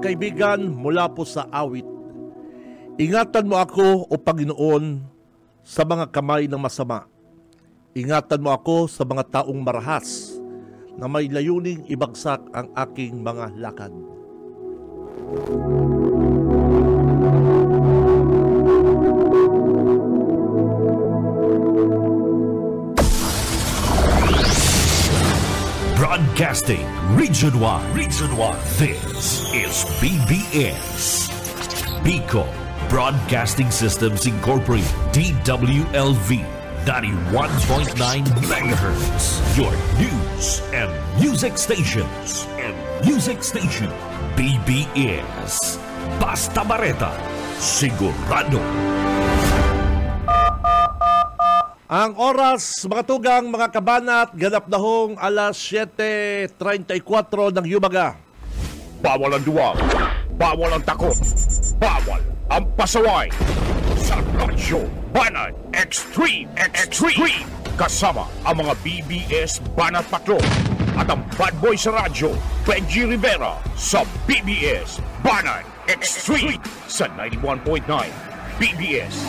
mga kaibigan mula po sa awit. Ingatan mo ako, O Panginoon, sa mga kamay ng masama. Ingatan mo ako sa mga taong marahas na may layuning ibagsak ang aking mga lakad. Broadcasting Region 1. This is BBS. Bicol Broadcasting Systems Incorporated. DWLV 91.9 MHz. Your news and music stations. BBS. Basta Bareta. Sigurado. Ang oras, mga tugang, mga kabanat, ganap na hong alas 7:34 ng umaga. Bawal ang duwag, bawal ang takot, bawal ang pasaway. Sa Radyo Banat Extreme. Kasama ang mga BBS Banat Patrol at ang bad boy sa radyo, Benji Rivera, sa BBS Banat Extreme sa 91.9 BBS.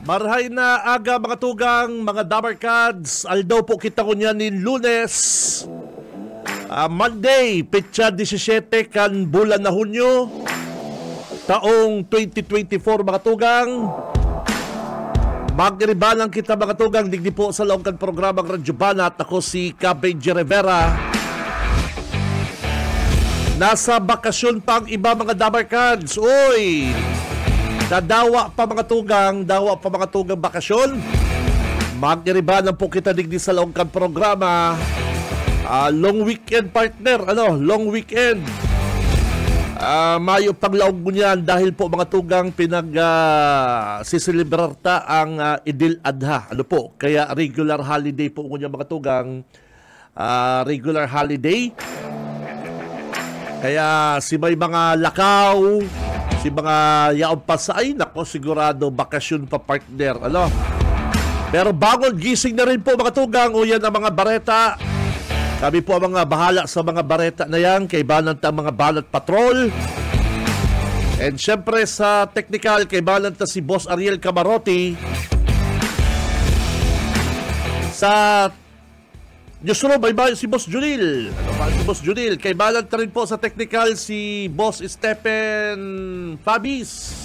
Marhay na aga mga tugang, mga dabarkads. Aldaw po kita ko niyan ni Lunes. Monday, petsa 17 kan bulan na Hunyo. Taong 2024 mga tugang. Magribalang kita mga tugang. Digdi po sa loob kan programang Radyo Banat. Ako si Benji Rivera. Nasa bakasyon pa ang iba mga dabarkads. Uy! Dawa pa mga tugang bakasyon. Magiribanan po kita digdi sa loob kan programa. Long weekend partner, long weekend. Mayo paglaog mo niyan dahil po mga tugang siselebrarta ang Idil Adha. Kaya regular holiday po niya mga tugang. Regular holiday. Kaya si may mga lakaw, si mga yaong pasay, nako sigurado bakasyon pa partner. Pero bago gising na rin po mga tugang, o yan ang mga bareta. Kami po ang mga bahala sa mga bareta na yan, kay Bananta mga Banat Patrol. And syempre sa technical, kay Bananta si Boss Ariel Camarote. Sa newsroom, may si Boss Junil. Si Boss Junil. Kay Bananta rin po sa technical si Boss Stephen Fabis.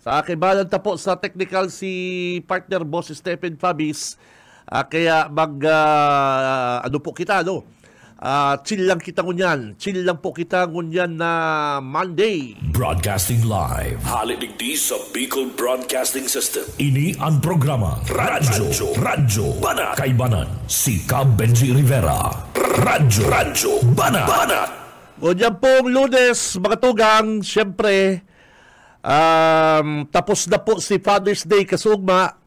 Sa akin Bananta po sa technical si partner Boss Stephen Fabis. Kaya chill lang kita ngunyan. Chill lang po kita ngunyan na Monday. Broadcasting live. Halidigdi sa Bicol Broadcasting System. Ini ang programa Radyo Banat. Kay Banan, si Benji Rivera. Radyo Banat. O dyan pong Lunes, mga tugang, syempre, tapos na po si Father's Day kasugma.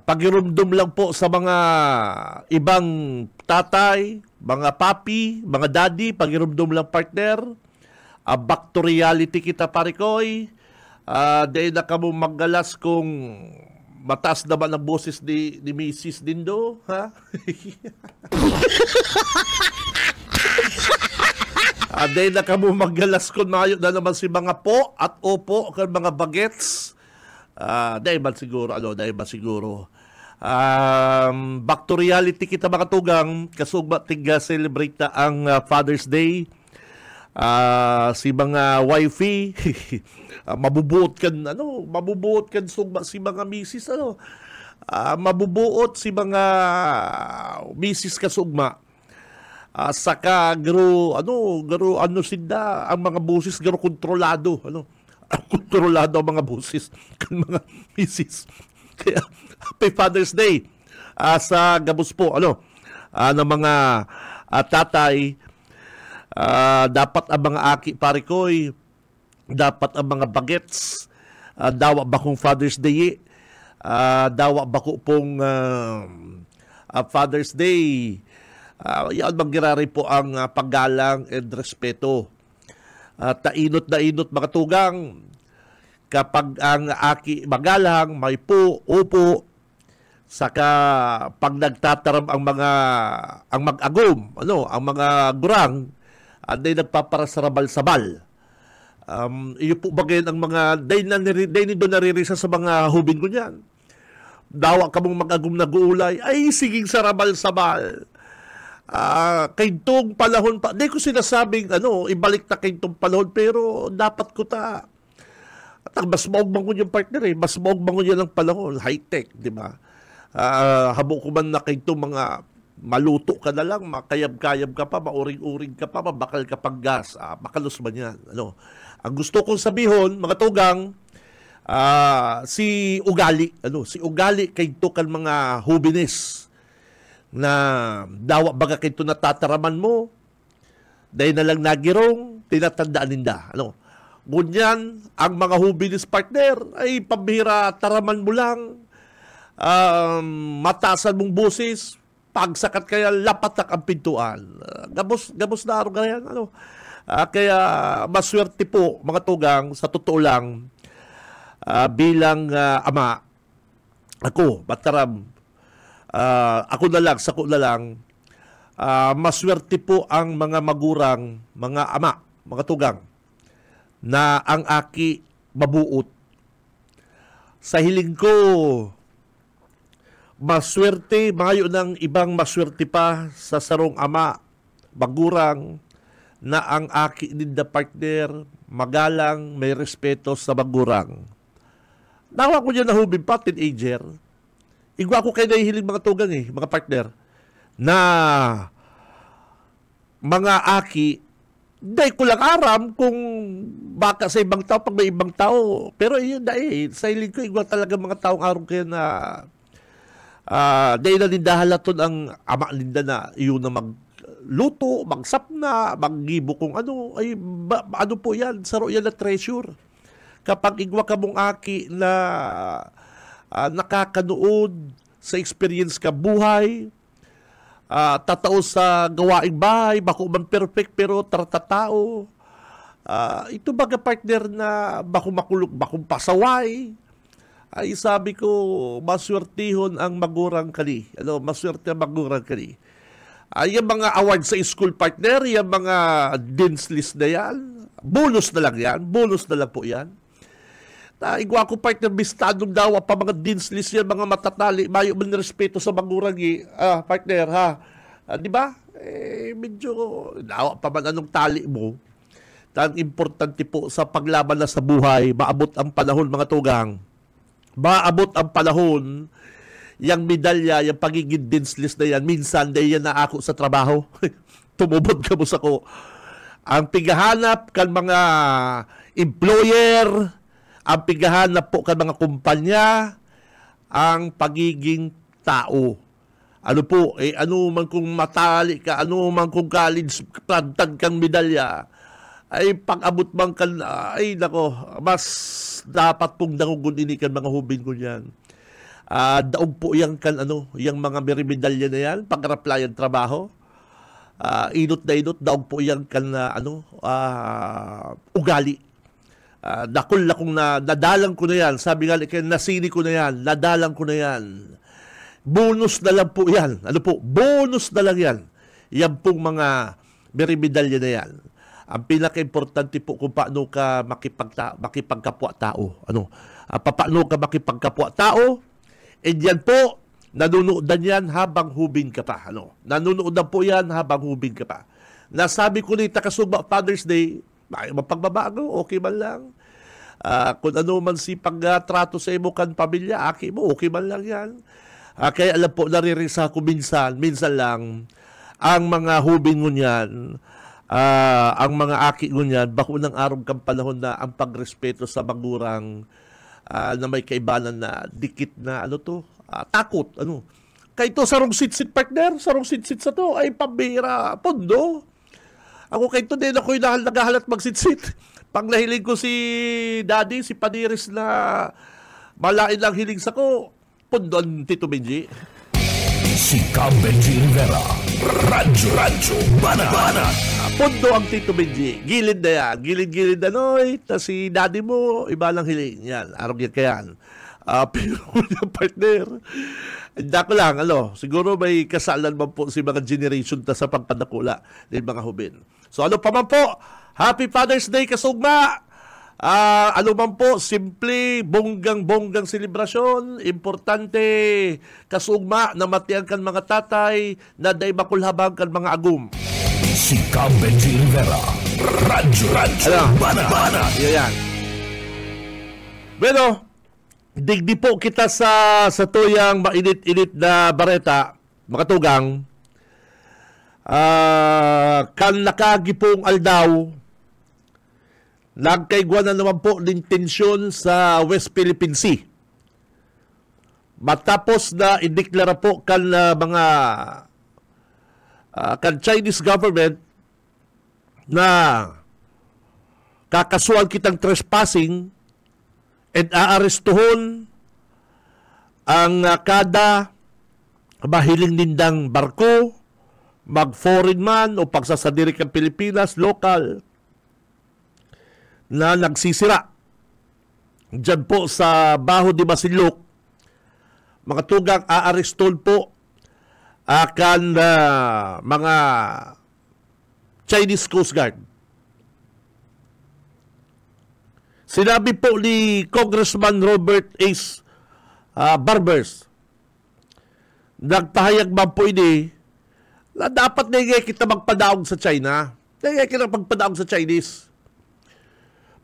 Pagirumdum lang po sa mga ibang tatay, mga papi, mga daddy, pagirumdum lang partner. Back to reality kita parikoy. Dahil na kamo maggalas kung mataas naman ang boses ni Mrs. Dindo, ha? Dahil na kamo maggalas kung mayo na naman si mga po at opo kan mga bagets. Dahil ba siguro, back to reality kita mga tugang, kasugba tiga celebrate na ang Father's Day. Si mga wifey, mabubuot kan sugba si mga misis, mabubuot si mga misis kasugma. Saka garo sinda ang mga busis garo kontrolado, kontrolado ang mga busis kan mga misis. Kaya happy Father's Day sa gabos po ng mga tatay. Dapat ang mga aki parikoy, dapat ang mga bagets, dawa ba kong Father's Day, dawa ba ko pong Father's Day. Yan magirari po ang paggalang and respeto. Tainot na inot mga tugang, kapag ang aki magalang, may po, upo, Saka pag nagtataram ang mag-agom, ang mga gurang, day nagpaparasarabal-sabal. Iyo po bagay ang mga day ni doon naririsa sa mga hubin ko niyan. Dawa ka mong mag-agom na guulay, ay siging sarabal-sabal. Kaintong panahon pa, day ko sinasabing, ibalik na kaintong panahon, pero dapat ko ta. At mas maugmang ko yung partner mas maugmang ko yan ang panahon, high-tech, di ba? Habo ko man na kayo mga maluto ka na lang, makayab-kayab ka pa, mauring-uring ka pa, mabakal ka pang gas, makalos man yan. Ang gusto kong sabihon, mga tugang, si ugali kayo kan mga hubinis na dawa baga kayo natataraman mo, dahil na lang nagirong, tinatandaan ninda. Ngunyan, ang mga hubinis partner ay pambihira taraman mo lang, matasan mong busis, pagsakat kaya lapatak ang pintuan. Gabos na araw ganyan. Kaya maswerte po, mga tugang, sa totoo lang, bilang ama, ako, mataram, ako na lang, maswerte po ang mga magurang, mga ama, mga tugang, na ang aki mabuot. Sa hiling ko, maswerte, mayo ng ibang maswerte pa sa sarong ama, magurang, na ang aki ninda partner, magalang, may respeto sa magurang. Nawa ko niya nahubin pa, teenager. Igwa ko kayo nahihiling mga tugang mga partner, na mga aki, dahil ko lang aram kung baka sa ibang tao, pag may ibang tao. Pero yun sa hiling ko, igwa talaga mga taong araw kaya na dahil na nindahalaton ang ama ninda na yun na magluto, magsapna, maggibo kung ano po yan, saro yan na treasure. Kapag igwa ka mong aki na nakakanood sa experience ka buhay, tatao sa gawaing bahay, bako man perfect pero tartatao. Ito baga partner na bako makulog, bakong pasaway. Ay sabi ko, maswertihon ang magurang kali. Maswerte ang magurang kali. Yung mga award sa school partner, yung mga dean's list na yan, bonus na lang yan. Bonus na lang po yan. Igwa ko partner, bistadong daw pa mga dean's list yan, mga matatali, mayo man respeto sa magurang partner, ha? Di ba? Medyo, dawa pa man anong tali mo. Ang importante po sa paglaban na sa buhay, maabot ang panahon, mga tugang. Maabot ang panahon, yung medalya, yung pagiging dean's list na yan, minsan dahil yan na ako sa trabaho. Tumubod ka mo sa ko. Ang pigahanap kan mga employer, ang pigahanap po kan mga kumpanya, ang pagiging tao. Ano po, ano man kung matali ka, ano man kung college, plantag kang medalya, ay pag-abot bang kan, ay nako, mas dapat pong dangugun kan mga hubin ko yan. Daog po yang kan, yung mga medalya na yan, pag-replyan trabaho, inot na inot, daog po yang kan, ugali. Dakol na kung nadalang ko na yan, sabi nga, nasini ko na yan, nadalang ko na yan. Bonus na lang po yan. Bonus na lang yan. Yan pong mga medalya na yan. Ang pinaka-importante po kung paano ka makipagkapwa-tao. Paano ka makipagkapwa-tao? Yan po, nanunoodan yan habang hubin ka pa. Nanunoodan po yan habang hubin ka pa. Nasabi ko nita kasugba Father's Day, mapagbabago, okay man lang. Kung ano man si pagtrato sa imo kan pamilya, aki mo, okay man lang yan. Kaya alam po, naririsa ko minsan lang, ang mga hubin mo niyan, ang mga aki mo niyan, bako ng araw kang panahon na ang pagrespeto sa magurang na may kaibanan na dikit na takot. Kaya ito, sarong sit-sit partner, sarong sit-sit sa to, ay pambira, pondo. Ako kay ito din ako'y naghahalat magsit-sit. Pag nahiling ko si Daddy, si Paniris na malain lang hiling sa ko, pundon Tito Benji. Si Cab Benji Rivera, Radyo Banat. Pundo ang Tito Benji. Gilid na yan. Gilid na ta si Daddy mo, iba lang hiling. Yan, araw yan kayan. Pero yung partner, Dako lang, siguro may kasalan man po si mga generation ta sa pagpadakula ng mga hubin. So ano pa man po, Happy Father's Day kasugma! Ano man po, simple, bonggang-bonggang selebrasyon, importante kasugma na matiang kan mga tatay na day makulhabang kan mga agum. Si Cam Benji Rivera, Radyo Bana. Yan. Bueno, digdi po kita sa tuyang mainit-init na bareta, makatugang, kan nakagipong aldaw, nagkaigwan na naman po ng tensyon sa West Philippine Sea. Matapos na ideklara po kan mga kan Chinese government na kakasuhan kitang trespassing at aarestuhon ang kada mahiling nindang barko, mag-foreign man o pagsasadiri ng Pilipinas, local, na nagsisira dyan po sa Baho de Masinloc. Mga tugang aarestuhon po akan mga Chinese Coast Guard. Sinabi po ni Congressman Robert Ace Barbers, nagpahayag man po ini na dapat na kita magpadaog sa China. Na kita magpadaog sa Chinese.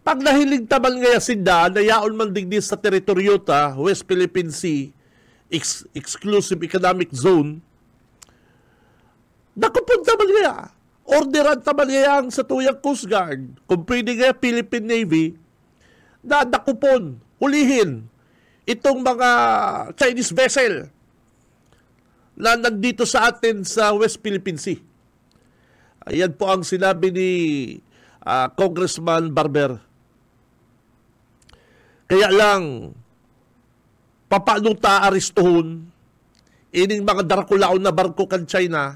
Pag nahiling taman ngaya sinda, nayaon man digdi sa teritoryo ta, West Philippine Sea, Exclusive Economic Zone, nakupunta man ngaya. Orderan taman ngaya ang sa tuyang Coast Guard, kung pwede ngaya Philippine Navy, na nakupon, hulihin itong mga Chinese vessel na nagdito sa atin sa West Philippine Sea. Ayan po ang sinabi ni Congressman Barber. Kaya lang, papaano ta-aristuhon ining mga darakulaon na barko kan China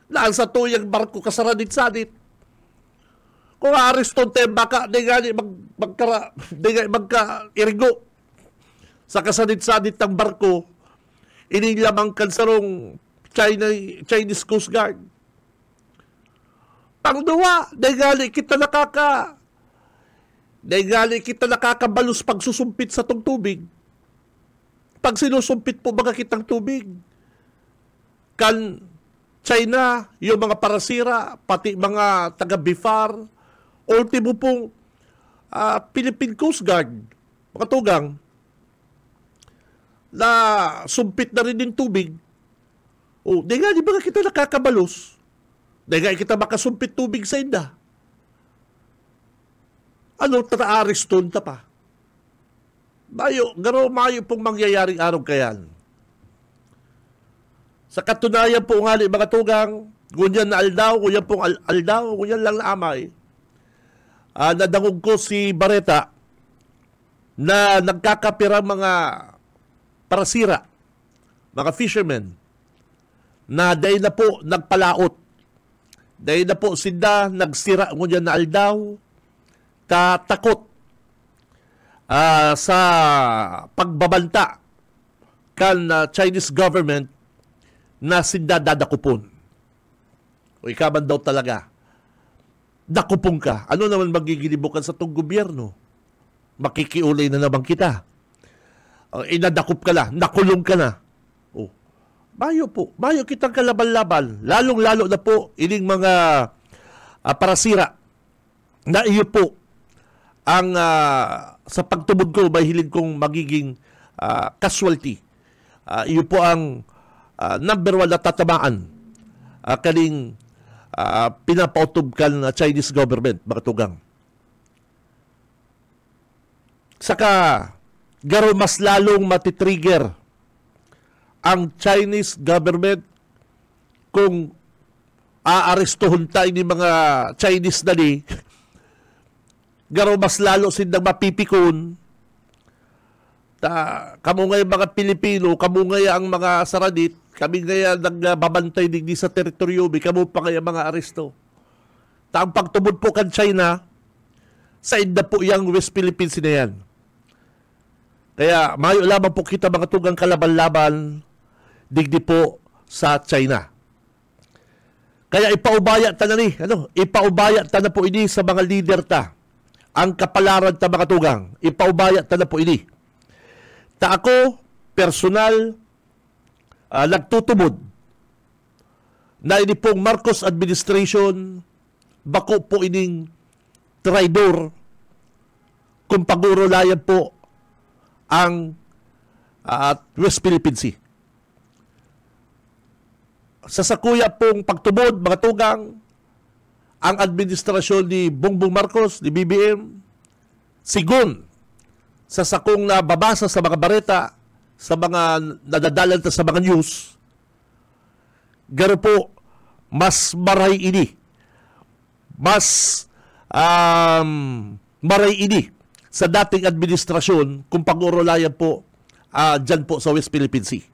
na ang sa tuyang barko kasaradit-sadit. Kung ariston tayo, baka di nga magka-irigo sa kasadit-sadit ng barko, inilamang kansarong Chinese Coast Guard. Pangduwa, dahil kita nakakabalus pag susumpit sa tong tubig. Pag sinusumpit po baga kitang tubig, kan China, yung mga parasira, pati mga taga-Bifar, ultimo pong Philippine Coast Guard, mga tugang, na sumpit na rin yung tubig. O, di ba kita nakakabalus? Di kita makasumpit tubig sa inda. Ano, tata-ariston ta pa? Mayo pong mangyayaring araw kayan. Sa katunayan po nga mga tugang, ngunyan na aldaw, ngunyan pong aldaw, ngunyan lang na amay, nadangog ko si Bareta na nagkakapirang mga parasira, mga fishermen, na dahil na po nagpalaot, dahil na po sinda nagsira ngunyan na aldaw, takot sa pagbabanta kan Chinese government na sinda dadakupon. O ikaman daw talaga. Dakupong ka. Ano naman magigilibukan sa itong gobyerno? Makikiulay na naman kita. Inadakup ka na. Nakulong ka na. O, mayo po. Mayo kitang kalaban-laban. Lalong-lalo na po ining mga parasira na iyo po ang sa pagtubod ko, may hiling kong magiging casualty. Iyo po ang number one na tatamaan kaning pinapautob ka ng Chinese government, mga tugang. Saka, garo mas lalong matitrigger ang Chinese government kung aarestuhon tayo ni mga Chinese na ni, garo mas lalo sindang mapipikon. Kamu ngayon mga Pilipino, kamu ngayon ang mga saradit, kami ngayon nagbabantay digdi sa teritoryo, kamu pa ngayon mga aresto. Ang pagtubod po kan China, sa inda po yung West Philippines na yan. Kaya mayo lamang po kita mga tugang kalaban-laban, digdi po sa China. Kaya ipaubaya ta na ni, ipaubaya ta na po ini sa mga leader ta. Ang kapalaran ta mga tugang, ipaubaya ta na po ini. Ta ako, personal, nagtutubod na ini pong Marcos administration, bako po ining traidor kung pag-urulayan po ang West Philippine Sea. Sa sakuya pong pagtubod, mga tugang, ang administrasyon ni Bongbong Marcos, ni BBM, sigun sa sakong nababasa sa mga bareta, sa mga nadadalan sa mga news, garo po, mas maray ini. Mas maray ini sa dating administrasyon kung pag-urulayan po dyan po sa West Philippine Sea.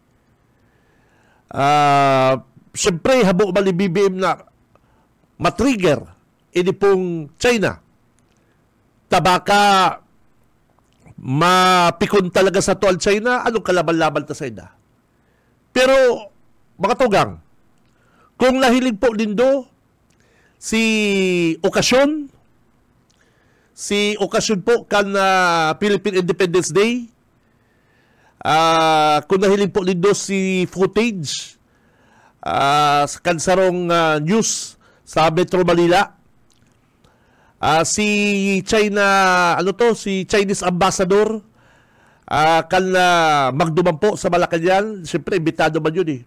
Siyempre, habo mali BBM na matrigger ini pong China. Tabaka mapikon talaga sa tual China, anong kalaban-laban ta sa ida. Pero, mga tugang, kung nahilig po nindo si okasyon po kan Philippine Independence Day, kung nahilig po nindo si footage sa kansarong news sa Metro Manila, si Chinese ambassador kan magduman po sa Malacanang, siyempre imbitado man yun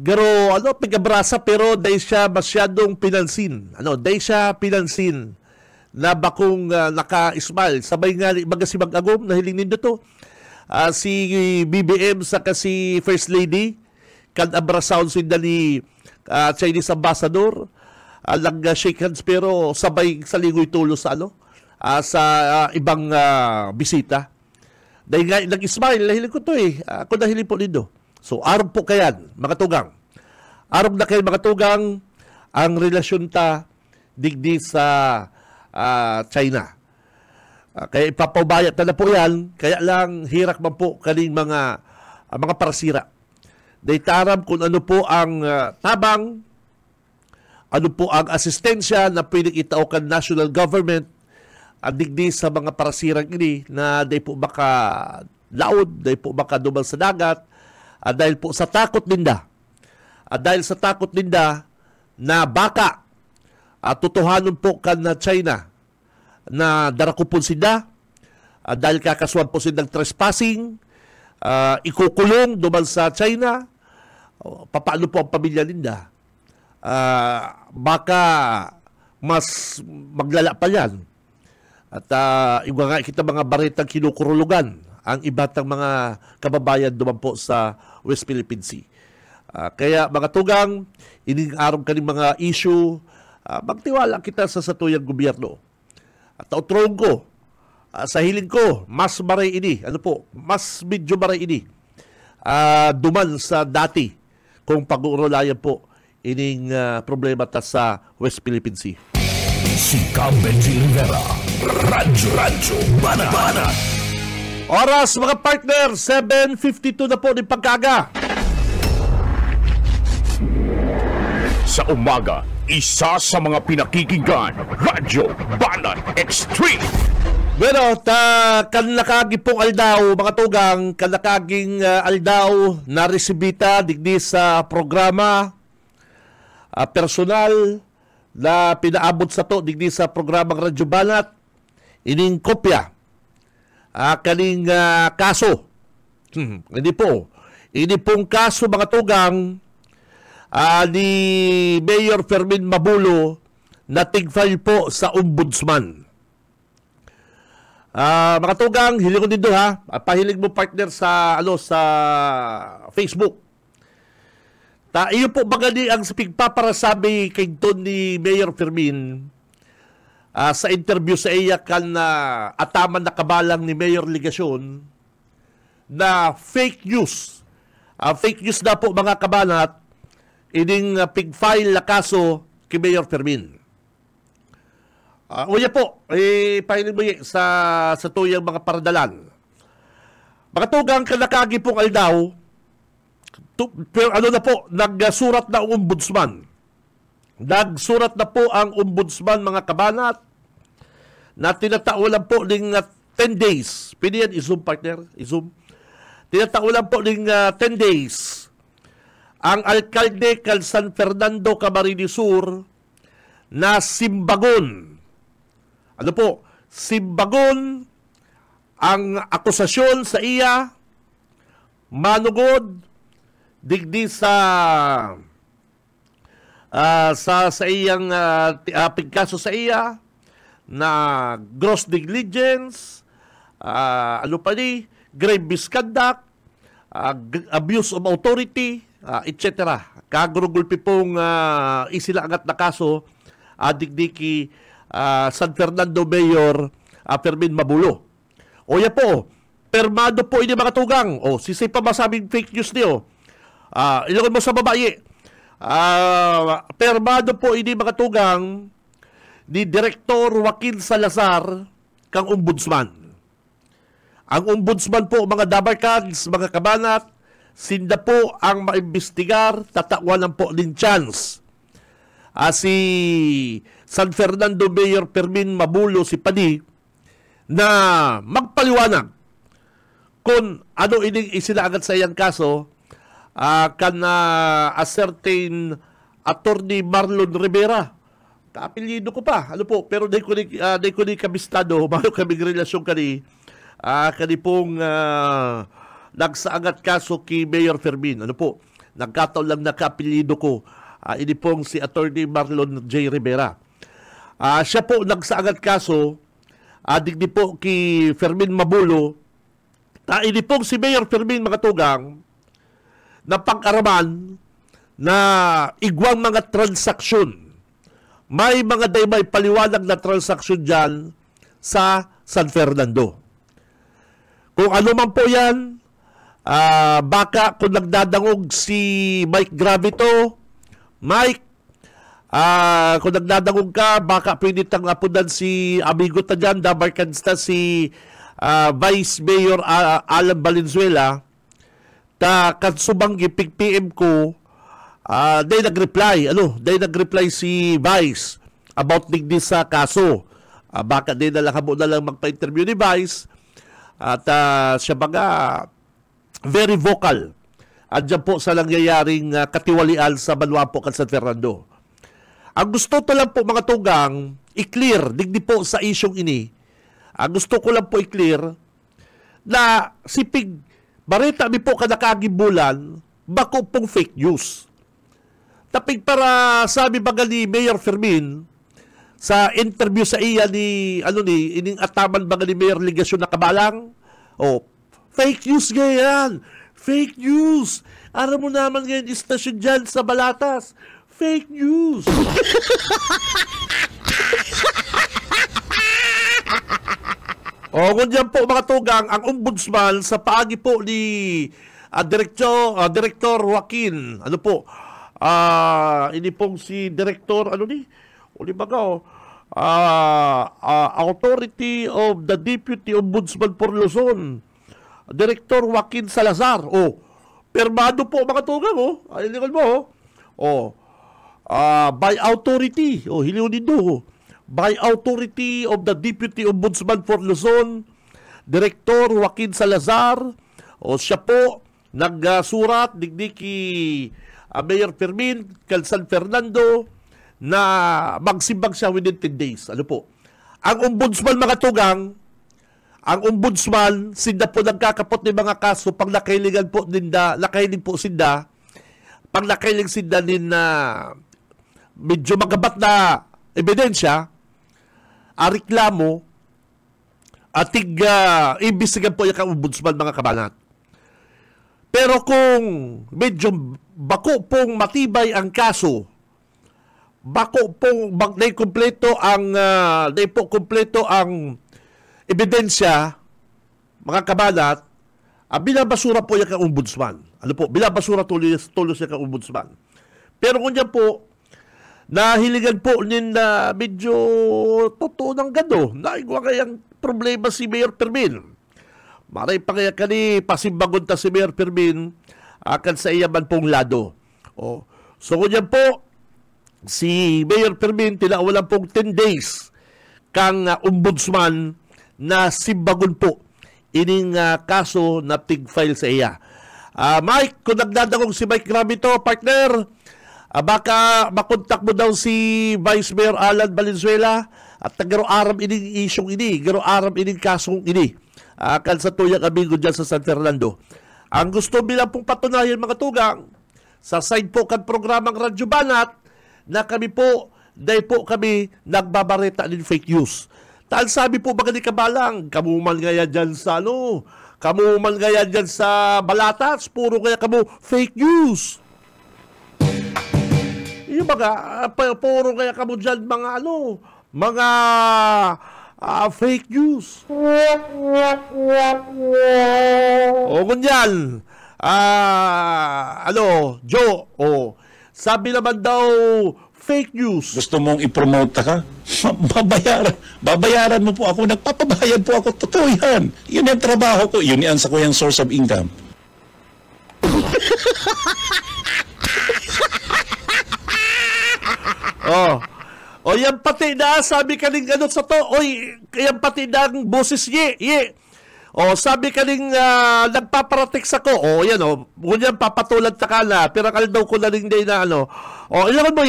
garo pigabrasa pero dahil siya masyadong pinansin. Dahil siya pinansin na bakong naka-smile. Sabay nga si Mag-agom na hiling nindo to. Si BBM sa kasi First Lady kan abrasaon sinda ni Chinese ambassador, shake hands pero sabay sa lingoy tulo sa sa ibang bisita. Dahil nga nag-smile, nahilig ko to ako nahilig po nindo. So arog po kayan, mga tugang. Arog na kayo mga tugang ang relasyon ta digdi sa China. Kaya ipapabayat na po yan, kaya lang hirak man po kaning mga parasira. Dahil taram kung ano po ang tabang, ano po ang asistensya na pwedeng itaukan national government digdi sa mga parasirang ini na dahil po baka laod, dahil po baka dumal sa dagat, dahil po sa takot ninda. Dahil sa takot ninda na baka tutuhanon po kan na China na darakupon sila dahil kakasuhan po silang trespassing, ikukulong duman sa China. Paano po ang pamilya ninda? Baka mas maglala pa yan. At iba nga kita mga baretang kinukurulugan ang ibatang mga kababayan duman po sa West Philippine Sea. Kaya mga tugang, ining-arong kaning mga issue, magtiwala kita sa satuyang gobyerno. At tautrong ko, sa hiling ko, mas maray ini, mas medyo maray ini, duman sa dati kung pag-uurulayan po ining problema ta sa West Philippine Sea. Si Benji Rivera, Radyo Bana. Oras mga partner, 7:52 na po ng pagkaga. Sa umaga, isa sa mga pinakikinggan, Radyo Banan Extreme. Bueno, kanlakagi pong aldaw, mga tugang, kanlakaging aldaw na resibita digdi sa programa personal na pinaabot sa to digdi sa programang Radyo Banat, ining kopya kaning kaso. Hindi pong kaso mga tugang ni Mayor Fermin Mabulo na tig-file po sa Ombudsman. Mga tugang, hiling ko dito pahilig mo partner sa sa Facebook. Iyo po bagani ang pigpaparasabi kay Don ni Mayor Fermin sa interview sa iya kan ataman na kabalang ni Mayor Ligasyon na fake news. Fake news na po mga kabanat ining pig-file na kaso kay Mayor Fermin. Uya po, pahilig mo sa tuyang mga paradalan. Mga tugang kanakagi pong aldaw, pero ano na po, nagsurat na ang ombudsman. Nagsurat na po ang ombudsman, mga kabanat, na tinataulan po ng 10 days. Pwede yan, i-zoom partner, i-zoom. Tinataulan po ng 10 days ang alkalde kal San Fernando, Camarines Sur na Simbagon. Ano po? Simbagon ang akusasyon sa iya, manugod, digdi sa iyang pigkaso sa iya na gross negligence, grave misconduct, abuse of authority, etc. Kagurugulpi pong isilaangat na kaso digdi San Fernando Mayor Fermin Mabulo. O yan po, permado po ini mga tugang. O, sisay pa masabing fake news niyo. Ilagay mo sa babae. Permado po ini mga tugang ni Direktor Joaquin Salazar kang ombudsman. Ang ombudsman po, mga dabarkads, mga kabanat, sinda po ang maimbestigar, tatakwanan po din chance. Si San Fernando Mayor Fermin Mabulo, si Pani, na magpaliwanag kung ano ining isilaangat sa iyang kaso kan a certain Attorney Marlon Rivera. Kaapelyido ko pa. Ano po? Pero day ko ni kabistado, malo kaming relasyon kani pong nagsaangat kaso kay Mayor Fermin. Ano po? Nagkataon lang na kaapelyido ko. Ini pong si Attorney Marlon J. Rivera. Siya po nagsaangat kaso digdi po kay Fermin Mabulo. Ini pong si Mayor Fermin, mga tugang, na pag-araman na igwang mga transaksyon. May mga may paliwanag na transaksyon dyan sa San Fernando. Kung ano man po yan, baka kung nagdadangog si Mike Gravito, Mike, kung nagdadangog ka, baka pwede tang apunan si amigo ta dyan, dabarkansta si Vice Mayor Alan Valenzuela, ta kansubang gipig PM ko, day nag-reply si Vice about digdi sa kaso. Baka day nalakabo na lang magpa-interview ni Vice, at siya baga very vocal andyan po sa nangyayaring katiwalian sa Manuapo kan San Fernando. Ang gusto to lang po, mga tugang, i-clear digdi po sa isyong ini. Gusto ko lang po i-clear na si Pig Bareta mi po kanakagibulan, bako pong fake news. Tapig para sabi baga ni Mayor Fermin sa interview sa iya ni ining ataman baga ni Mayor Ligasyon na Kabalang, fake news ganyan. Fake news. Aram mo naman ngayon istasyon dyan sa Balatas. Fake news. Ngunyan po, mga tugang, ang ombudsman sa paagi po ni Director Joaquin, ini pong si Director, Authority of the Deputy Ombudsman for Luzon, Director Joaquin Salazar. Permado po, mga tugang, by authority, hiliunin do, by authority of the Deputy Ombudsman for Luzon, Director Joaquin Salazar, siya po nagsurat digdi ki Mayor Fermin kal San Fernando na magsimbang siya within 10 days. Ang ombudsman, mga tugang, ang ombudsman, sinda po nagkakapot ng mga kaso pag nakailingan po nakailing po sinda, pag nakailing sinda medyo magabat na ebidensya, reklamo, imbestigan po yung ombudsman, mga kabanat. Pero kung medyo bako pong matibay ang kaso, bako pong kompleto ang ebidensya, mga kabanat, binabasura po yung ombudsman. Binabasura tuloy yung ombudsman. Pero kung yan po, nahiligan po na medyo totoo ng gado. Naigwa kayang problema si Mayor Fermin. Maray pa kaya pasimbagon ta si Mayor Fermin akan sa iya man pong lado. So kunyan po, si Mayor Fermin tinaawalan pong 10 days kang ombudsman na simbagon po ining kaso na tig-file sa iya. Mike, kung nagdadagong si Mike Gramito, partner, baka makontak mo daw si Vice Mayor Alan Valenzuela at garo-aram ining isyong ini, garo-aram ining kasong ini. Kan sa tuyang amigo dyan sa San Fernando. Ang gusto bilang pong patunayan mga tugang, sa side po kan programang Radyo Banat, na kami po, dahil po kami nagbabareta ng fake news. Tal sabi po baga ni Kabalang, kamuman gaya dyan sa kamuman gaya dyan sa Balatas, puro kaya kamu fake news. Yung baga, puro kaya kamu dyan mga mga fake news. O kunyan, Joe, sabi naman daw, fake news. Gusto mong i-promote ka? Babayaran mo po ako. Nagpapabayad po ako. Totoo yan. Yun yung trabaho ko. Yun yan sa ko yung source of income. Yan pati na, sabi ka rin sa to. Yan pati na ang boses sabi ka rin nagpaparatex ako. Yan papatulad ta ka na. Pero kala daw ko na rin din na ilangan mo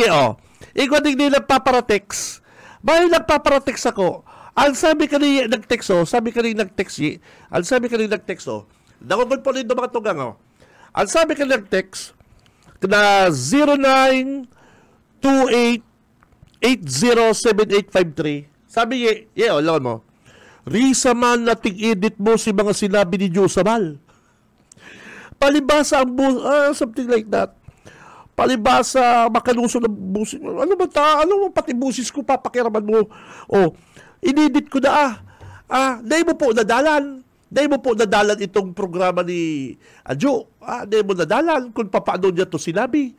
ikaw din din nagpaparatex. Bakit nagpaparatex ako? Ang sabi ka rin nag-text sabi ka rin nag-text ang sabi ka rin nag-text nakukul po rin do mga tugang ang sabi ka rin nag-text na 0928807853. Sabi lawan mo, Risa man na tig-edit mo si mga sinabi ni Josamal. Palibasa ang something like that. Palibasa makaluso ng busis. Ano pati busis ko papakiraman mo. Inedit ko na dahil mo po nadalan. Dahil mo po nadalan itong programa ni Adjo. Dahil mo nadalan kung paano niya to sinabi.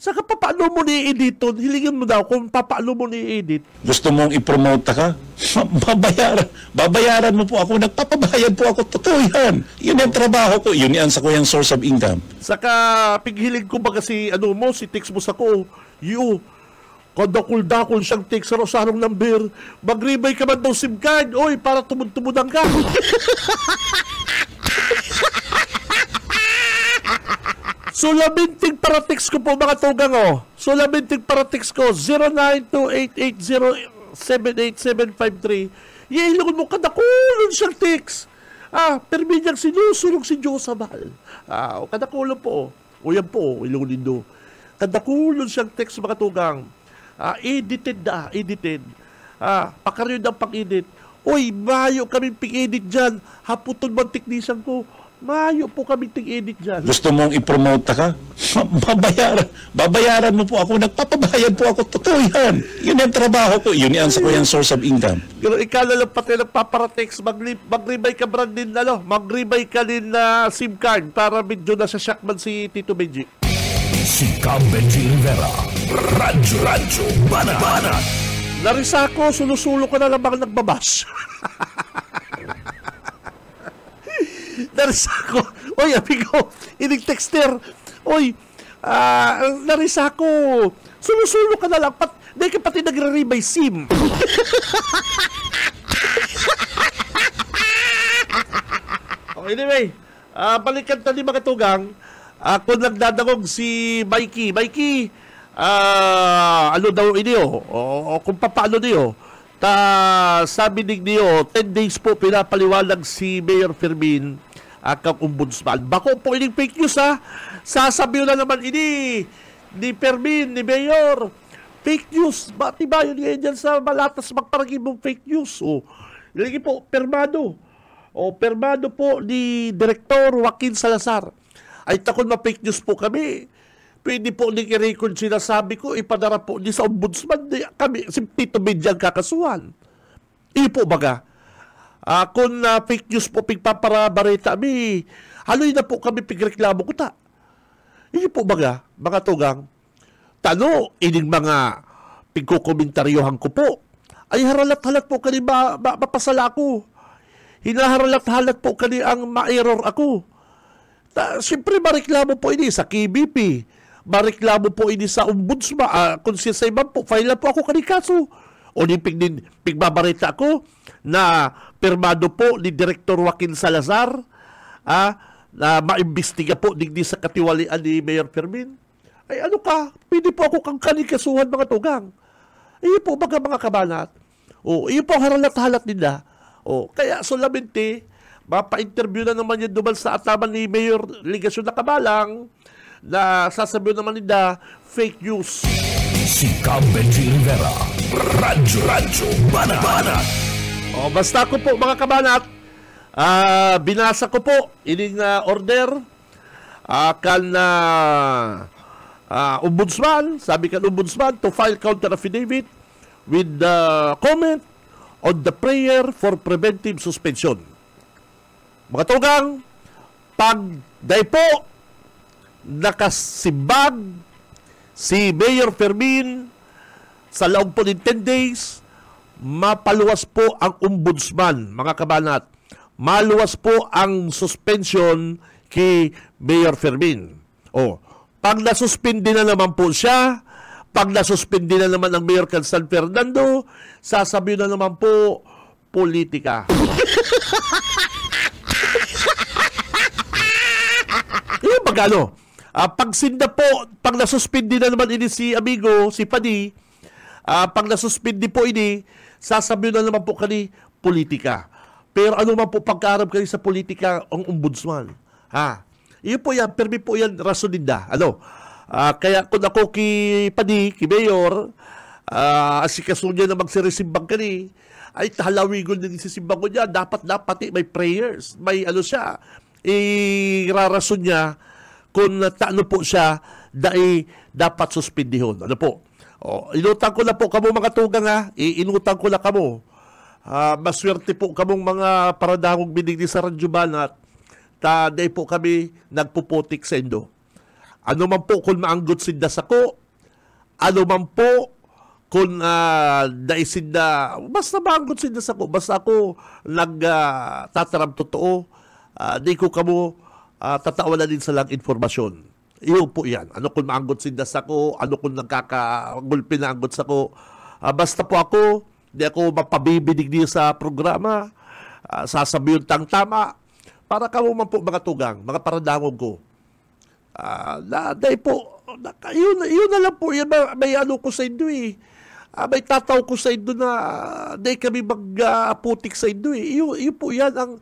Saka paano mo ni-edit, hilingin mo daw kung paano mo ni-edit. Gusto mong i-promote ka? Babayaran mo po ako. Nagpapabayad po ako. Totoo yan. Yun yung trabaho ko. Yun yan sa ko yung source of income. Saka pighilig ko ba kasi si text mo sa ko, kadakul-dakul siyang text sa rosarong number. Mag-rebay ka man daw SIM card. Para tumud-tumudan ka. Sulamintig paratext ko po mga tugang Sulamintig paratext ko 0928807873. Iilungon mo kadakulon siyang text. Permi niyang sinusunog si Josamal. Kadakulon po. Yan po, ilungonin do. Kadakulon siyang text mga tugang. Edited. Pakaroon ang pang-edit. Mayo kaming ping-edit dyan. Haputon bang technician ko. Mayo po kami tig-edit dyan. Gusto mong i-promote ka? Babayaran mo po ako. Nagpapabayad po ako. Totoo yan. Yun yung trabaho ko. Yun yan sa ko yung source of income. Pero ikala lang pati nagpaparatex. Magribay ka brand din magribay ka din na SIM card para medyo na sa shockman si Tito Benji. Si Cam Benji Rivera. Radyo Banat. Narisa ko, sulusulo ko na lang baka nagbabash. Narisa ko. Amigo, inig texter. Narisa ko. Sulusulo ka na lang. Dahil ka pati nagre-rebay SIM. Anyway, balikan tayo mga tugang. Kung nagdadagog si Mikey. Mikey, daw ini kung paano niyo. Sabi niyo, 10 days po pinapaliwalag si Mayor Fermin kang ombudsman. Bako po ining fake news sasabihin na naman ini ni Fermin, ni Mayor. Fake news. Bati ba yun dyan sa Balatas magparagin mong fake news? Ilagi po, permado. Permado po ni Director Joaquin Salazar. Ay takon ma-fake news po kami. Pwede po ni i-record sinasabi ko, ipadara po ni sa ombudsman. Kami, si Tito Benji ang kakasuhan. Po baga. Kung fake news po pigpaparabareta mi, haloy na po kami pigreklamo ko ta. Po baga, mga tugang. Tano, ining mga pigkukomentaryohan ko po. Ay haralat-halat po kani mapasala ko. Hinaharalat-halat po kani ang ma-error ako. Siyempre, mareklamo po ini sa KBP. Mareklamo po ini sa ombudsman. Kung siya sa iba po, file na po ako kanikaso. O pigbabarita ko na pirmado po ni Director Joaquin Salazar na maimbestiga po digdi sa katiwalian ni Mayor Fermin. Ay ano ka, pwede po ako kang kanikasuhan mga tugang. Iyo po mga kabanat. O, iyo po haralat-halat nila. O, kaya solamente, mapa-interview na naman yan duman sa ataman ni Mayor Ligasyon na Kabalang na sasabihin naman nila fake news. Si Benji Rivera, Radyo Banat. O, basta ko po mga kabanat, binasa ko po ining order kan ombudsman, sabi kan ombudsman to file counter affidavit with the comment on the prayer for preventive suspension. Mga tugang, pag day po nakasimbag si Mayor Fermin sa loob po ng 10 days, mapaluwas po ang ombudsman, mga kabanat. Maluwas po ang suspension kay Mayor Fermin. O, pag nasuspindi na naman po siya, pag nasuspindi na naman ang Mayor kan San Fernando, sasabihin na naman po, politika. Yung magano? Pag sinda po, pag nasuspindi na naman ini si amigo, si Padi, pag nasuspindi po ini, sasabihin na naman po kani politika. Pero ano man po pagkaarap kani sa politika ang ombudsman? Iyon po yan, permi po yan, rason ninda. Kaya kung ako ki Padi, ki Mayor, asikaso niya na magsiresimbang kani, ay halawigon din sisimbang ko niya, dapat may prayers, may siya, irarason niya, kung ano po siya, dapat suspendihon. Ano po? Inutang ko na po kamo mga tugang inutang ko na kamo. Maswerte po kamong mga paradangog binigdi sa Radyo Banat. Day po kami nagpuputik sa indo. Ano man po kung maanggot sinda sako, ano man po kung daisinda, basta maanggot sinda sako, basta ako nagtataram totoo, di ko kamo tatawanan din sa lang informasyon. Iyo po yan. Ano kung maanggot sindas ako, ano kung nagkakagulpi na anggot sako. Basta po ako, di ako mapabibinig niyo sa programa, sasabihin tang tama, para kamo man po mga tugang, mga paradangog ko. Dahil po, yun na lang po, yan, may ano ko sa indo may tataw ko sa indo na dahil kami magputik sa indo Iyo po yan ang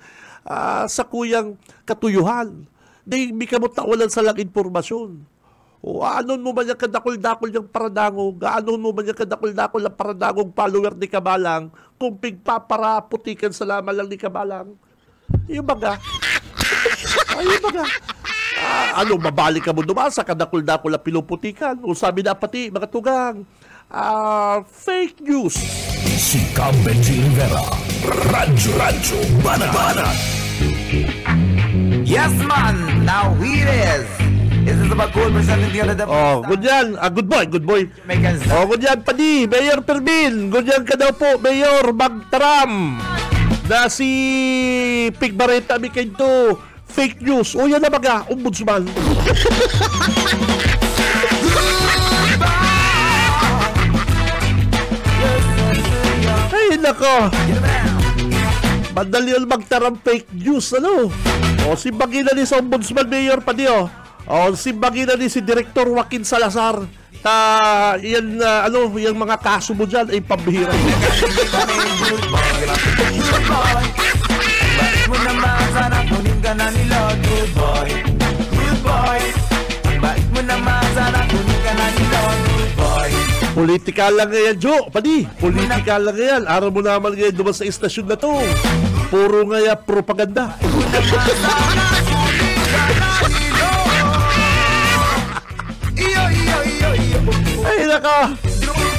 sa kuyang katuyuhan. Di mi kamot tawalan sa lang informasyon. O anon mo man yung kadakol-dakol yung paradangog, anon mo man yung kadakol-dakol yung paradangog follower ni Kabalang, kung pigpaparaputikan sa laman lang ni Kabalang. Yung baga. Mabalik ka mo naman sa kadakol-dakol na pinuputikan. O sabi na pati, mga tugang, fake news. Si Benji Rivera, Radyo Banat. Yes, man. Now here it is. This is about gold presenting the other. Good yan. Good boy. Good yan, Padi. Mayor Fermin. Good yan ka daw po, Mayor Magtaram. Na si Pigbareta mi kayo fake news. O yan na baga, ombudsman. Ay, nako. Madali yun magtaram fake news, O, simbagin na ni sa ombudsman Mayor Padi, simbagin na ni si Director Joaquin Salazar. Yan, yung mga kaso mo dyan ay pambihira. Politika lang ngayon, Jo. Padi, politika lang ngayon. Araw mo naman ngayon duman sa istasyon na to. Puro nga propaganda. Ay, naka.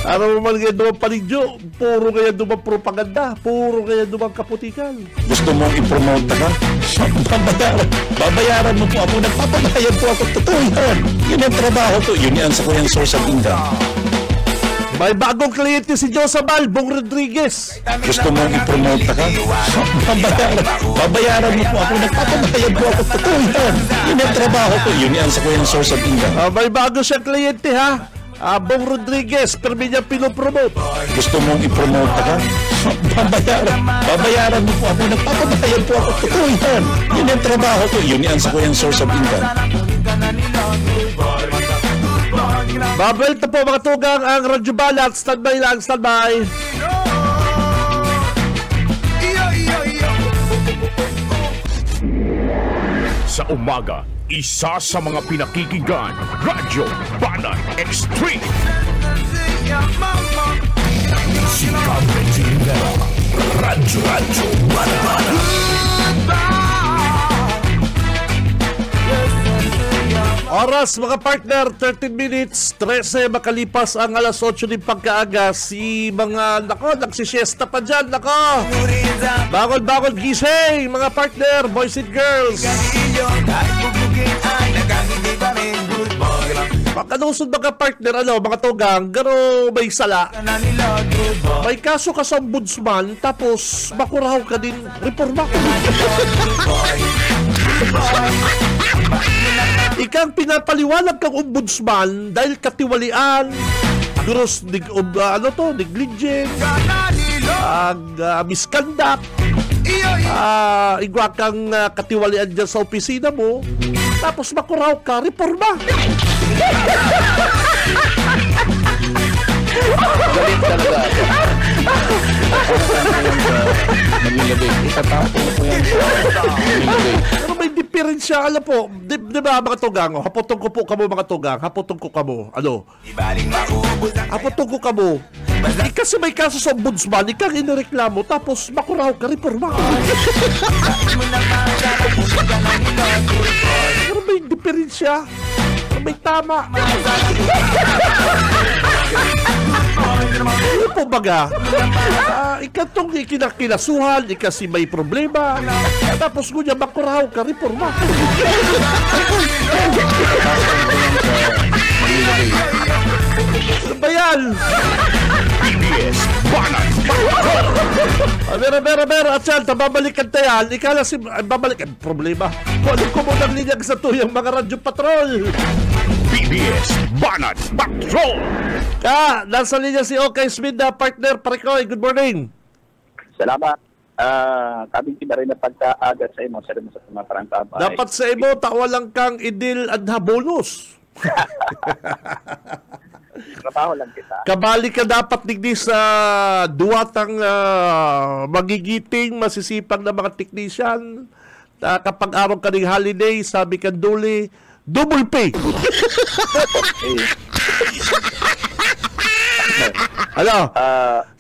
Araw mo naman ngayon duman panig, Jo. Puro ngayon duman propaganda. Puro ngayon duman kaputikan. Gusto mong i-promote ka? Babayaran mo po ako. Nagpapabayad po ako. Totoo yan. Yun ang trabaho ko. Yun yan sa kanyang source of income. May bagong kliyente si Josabal, Bong Rodriguez. Gusto mong i-promote ka? Babayaran mo po ako. Nagpapabayad po ako. Totoo yan. Yun yung trabaho ko. Yun yan sa kanyang source of income. May bago siyang kliyente ha. Bong Rodriguez, pero niya pinopromote. Gusto mong i-promote ka? Babayaran mo po ako. Nagpapabayad po ako. Totoo yan. Yun yung trabaho ko. Yun yan sa kanyang source of income. Babalik na po mga tugang ang Radyo Balat. Standby lang, standby. Sa umaga, isa sa mga pinakikinggan, Radyo Banan Extreme. Si Cab Benji Rivera. Radyo Banan. Oras mga partner, 13 minutes, 13 makalipas ang alas 8 ng pagkaaga. Si mga, nagsisiesta pa dyan, Bagol gising, mga partner, boys and girls. Pagkanusod mga partner, mga tugang, garo may sala. May kaso ka sa ombudsman, tapos makuraw ka din, reforma ka. Ikang pinapaliwanag kang ombudsman dahil katiwalian, gross negligence, misconduct, igwa kang katiwalian dyan sa opisina mo, tapos makuraw ka, reforma. Galit talaga ako. Nagilagay. Itatapon ko yan. Pero may diferensya, alam po, di ba mga tugang, hapotong ko po kamo mga tugang, hapotong ko kamo, hapotong ko kamo, kasi may kaso sa ombudsman, ikang inireklamo, tapos makuraw ka, reforma. Pero may diferensya, may tama. Ano po baga? Ikatong kinakilasuhan, ikasi may problema, tapos ngunya makuraw ka, reforma. Ano ba yan? PBS Banan. Bera, at yan, babalikan tayo. Ikala si, babalikan, problema. Kung ano ko mo nang linyag sa tuyang mga radyo patrol. PBS Banan Patrol. Nasa linya si Okay Smith na partner. Parekoy, good morning. Salamat. Kami ba rin na pagkaaga sa imo sa mga parang Dapat sa imo, tawalang kang idil adha bonus. Trabaho lang kita. Kabali ka dapat digdi sa duwatang magigiting, masisipag na mga technician. Kapag araw ka ng holiday, sabi ka duli, double pay.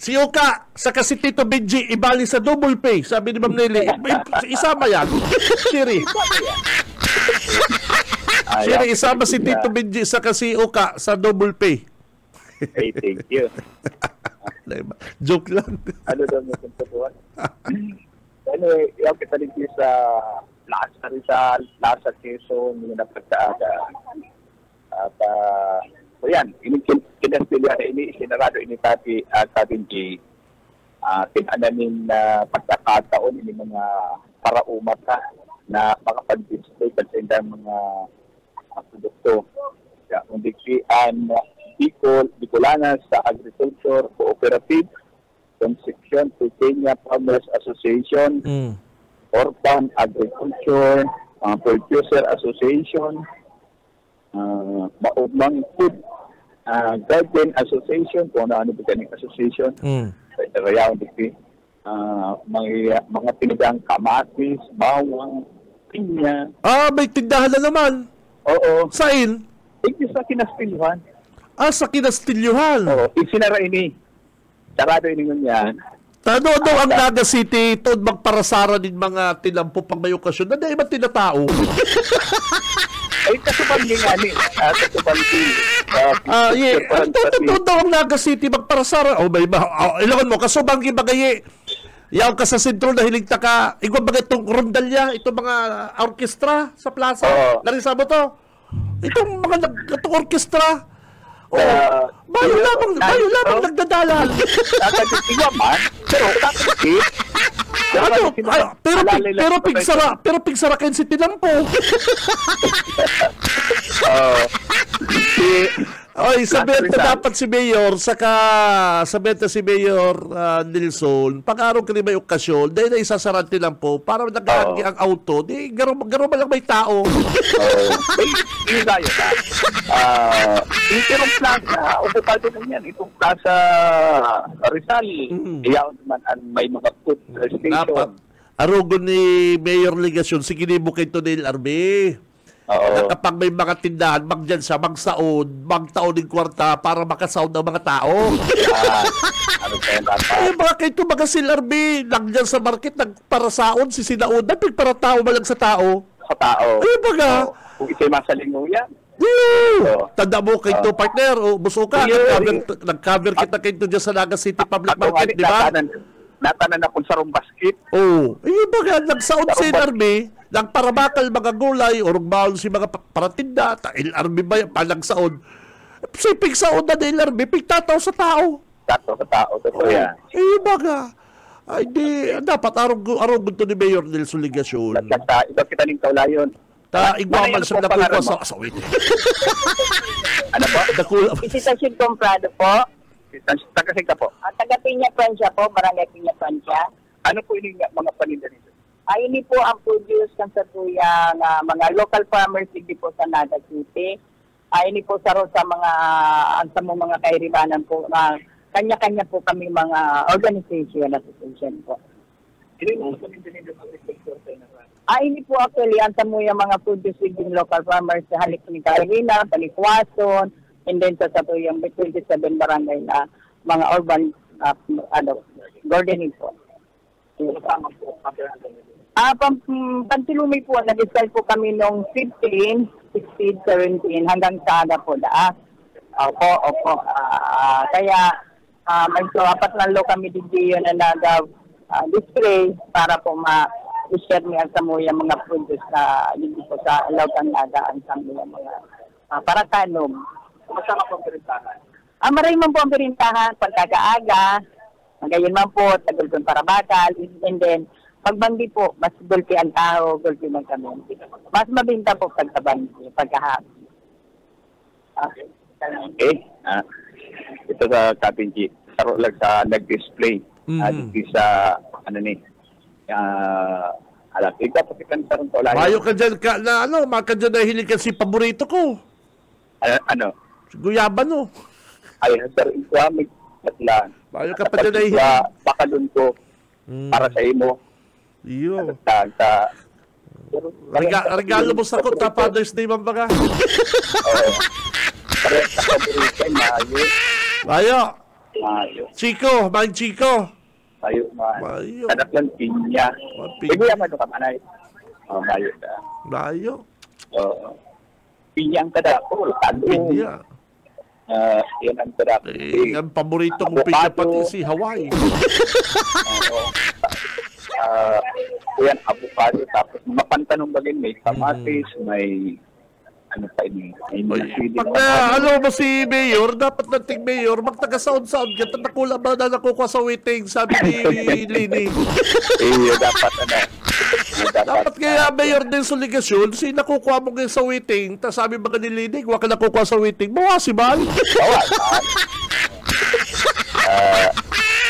Si Oka, saka si Tito Benji, ibali sa double pay. Sabi ni Ma'am Nelly, isama yan. Siri. Siri, isama si Tito Benji, saka si Oka sa double pay. Hey, thank you. Joke lang. Ano daw mo kung tutuan? Anyway, yung kita rin sa Plaza Rizal, Plaza Quezon, yung napagkaaga. At, so yan, kinastilya na ini, sinarado ini tati Benji. Kinanamin na pagkakataon, ini mga paraumata na makapag-display sa mga produkto. Undikian, Bicolanas sa Agriculture Cooperative, Concepcion Pequeña Farmers Association, Orpan Agriculture, Producer Association, Maugmang Food Garden Association, kung ano ba kaning association, mga tinigang kamatis, bawang, pinya. May tindahan na naman. Oo. Sain? Ito sa Kinastilyohan. Sa Kinastilyuhan. Oo. Isinara ini. Sarado ini ngun yan. Tano ang Naga City ito magparasara din mga tinampo pang may okasyon. Na iba tinatao. Ay, kasubang din nga ni. Kasubang din. Totoo ang Naga City magparasara. May ba? Ilangan mo, kasubang ibagayi. Yaw ka sa sentro na hiligta ka. Igwa bagay itong rondalya, itong mga orkestra sa plaza. Narisa mo to? Itong orkestra. Bayo lamang nagdadalal. Kakaditi naman, pero kakaditi. Pero pigsara kayo si Tinampo. Oy, sabihin dapat si Mayor, sabihin si Mayor Nilson, pag-araw ka rin may okasyon, dahil na isasaran Tinampo, para nag-aagi ang auto, di garo ba lang may tao? Hindi tayo na. Itong plaza, upupal din yan, itong plaza Rizal, iyaw naman ang may mga food station. Dapat, arugo ni Mayor Ligasyon, sige ni Bukito del Arbe. Na kapag may mga tindahan, magdyan siya, magtaon ng kwarta para makasound ang mga tao. Ano kaya dapat? Ay, mga kayo mga silarbi, nagdyan sa market, nagparasaon, si Sinaudan, para tao malang sa tao. Sa tao. Ay, baga. Kung isa'y masalingo yan. Tanda mo kayo partner, o buso ka, nag-cover kita kayo dyan sa Naga City Public Market, di ba? Natanan ako sa basket. Ay, baga, nagsaon si Larbi, nagparabakal mga gulay, o rugbaon si mga paratinda, LRB ba yan, panagsaon. Sipig saon na ni LRB, pigtataw sa tao. Tataw sa tao, totoo yan. Eh, baga. Ay, di, dapat arong to ni Mayor Nelson Ligasyon. Ito kita ning kaulayon. Igwaman sa nakuha sa wait. Ano po? Isitasyon Comprado po. Tagasig ka po. Taga Piña Francia po, Barangay Piña Francia. Ano po yung mga paninda nito? Ay, ini po ang produce ng satuyang mga local farmers hindi po sa Naga City. Ay, ini po sa mga kairibanan po na kanya-kanya po kami mga organization, association po. Ini po actually, ang samuyang mga produce within local farmers sa Halik ni Carolina, Balikwason, and then sa satuyang 27 barangay na mga urban gardening po. Pantilumi po, nag-start po kami noong 15, 16, 17, hanggang sa aga po da. Opo. Kaya, may apat na lo kami dito na nag-display para po ma-share niya sa mga produce na hindi po sa Lautang Naga ang mga para tanom. Masama po ang pirintahan? Maraming man po ang pirintahan, pagkakaaga, ngayon man po, tagulkon para bakal, and then, pagbandi po, mas gulpi ang tao, gulpi man kami. Mas mabinta po pagkabandi, pagkahapon. Okay. Ito sa Kapinji, saro lang sa nag-display. Sa, ikaw pa kitang sarong taulayan. Mayo ka dyan, maka dyan na hilig kasi paborito ko. Ano? Guyaban, no? Ay, sir, Islamic Atlan. Mayo ka pa dyan na hilig. Bakalun ko, para sa imo. Iyo. Regalo mo sa ko, Father's Day man baga. Mayo. Chico, mang Chico. Mayo. Anak lang, pinya. Pinya man ito kamanay. Mayo na. Mayo. Pinya ang kada ko. Pinya. Yan ang kada. Ang paborito mong pinya pati si Hawaii. Yan, avocado, tapos mga pantanong bagay, may kamatis, may ano pa ini. Pag mo si Mayor, dapat nating Mayor, magtaga-sound-sound ka, nakula ba na nakukuha sa waiting, sabi ni Lini. Dapat dapat kaya Mayor din sa ligasyon, si nakukuha mo ngayon sa waiting, tapos sabi ba ni Lini, huwag ka nakukuha sa waiting, bawasi ba? Bawasan.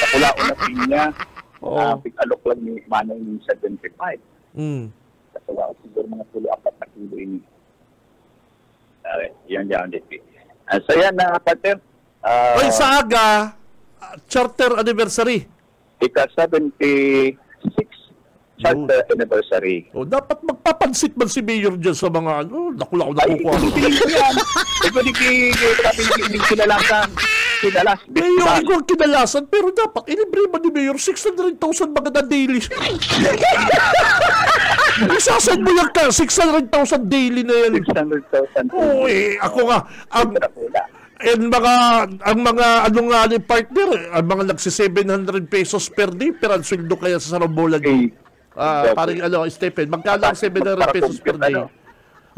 Nakula ko na pinya. Alok lang ni Manong yung 75. Kasi wala siguro mga 4 na kilo ini. Yan dito. So yan na, partner. Sa aga, charter anniversary. Ika-76 charter anniversary. Dapat magpapansit man si Mayor dyan sa mga nakula ko nakukuha. Ay, piling ko yan. Ito di kinalasan. Mayor, ikaw ang kinalasan, pero dapat ilibre man ni Mayor 600,000 mga na daily. Isasan mo yan ka, 600,000 daily na yan. 600,000. Ako nga, ang mga ni partner, ang mga nagsi 700 pesos per day, pero ang sweldo kaya sa Sarambolan. Parang Stephen, magkano ang 700 pesos per day?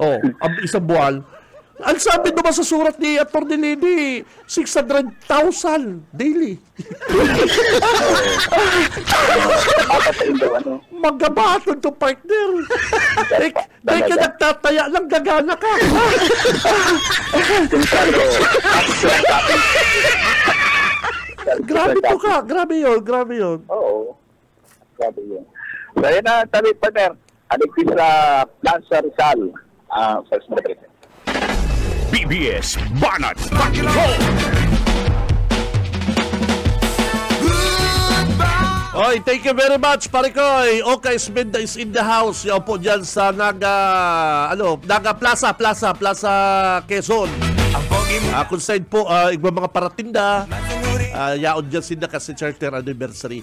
Ang isang buwan. Ang sabi naman sa surat ni Atty. Levy, 600,000 daily. Magabaton to partner. Dahil ka nagtataya lang, gagana ka. Grabe to ka. Grabe yun. Oo. Grabe yun. So, yun na, sabi, partner. Aligpis sa Plaza Rizal. First Madrid. BBS Banat Patrol! Oy, thank you very much, Parikoy. Okay, Smenda is in the house. Yaw po dyan sa Naga Plaza, Quezon. Kung saan po, ibang mga paratinda, yaon dyan sinda kasi charter anniversary.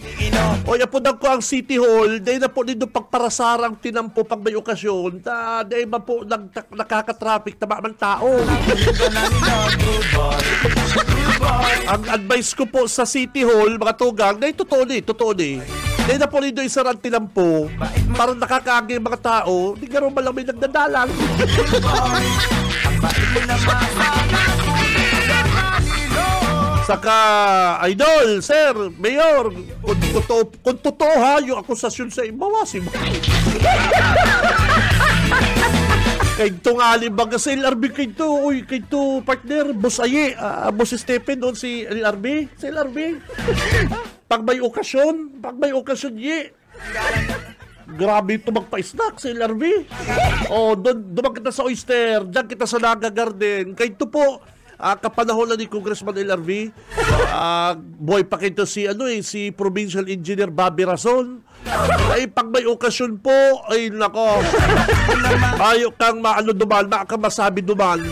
O yan po ko ang City Hall, dahil na po dito pagparasarang tinampo pag may okasyon, dahil ba po nakaka-traffic tama ng tao. Ang advice ko po sa City Hall, mga tugang, dahil totoo ni. Dahil na po dito isarang tinampo, parang nakakaagi mga tao, di gano'n malang may nagdadalang. Saka, idol, sir, mayor, kung totoo ha, yung akusasyon sa ibawasin mo. Kay itong alibag sa LRB kay ito, partner, boss Aye, boss Stephen doon si LRB, pag may okasyon, ye. Grabe ito magpa-snack sa LRB. Doon kita sa Oyster, dyan kita sa Naga Garden. Kay ito po, kapanahonan ni Congressman LRV, boy pa kito si Provincial Engineer Bobby Rason. Ay pag may okasyon po, ay nako, ayaw kang masabi duman.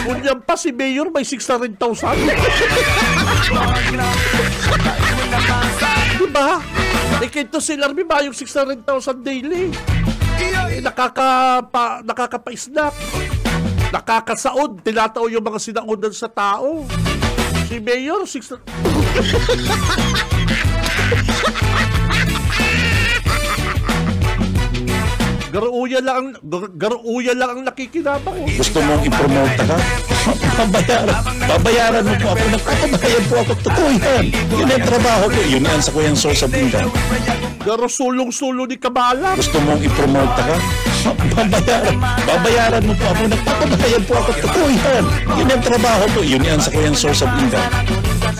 Kunyan pa si Mayor may 600,000. Diba? Kito si LRV ba yung 600,000 daily? Nakakapa-snack. Nakakasaod, tinatao yung mga sinaonan sa tao. Si Mayor, 6... Garuuya lang ang nakikinabang. Gusto mong i-promote ka? Babayaran mo po ako. Nagpapabayad po ako. Totoo yan. Yun ang trabaho ko. Yun ang sa kuyang source of income. Garo sulong-sulo ni Kabala. Gusto mong i-promote ka? Babayaran mo po ako. Nagpapabayad po ako. Totoo yan. Yun ang trabaho ko. Yun ang sa kuyang source of income.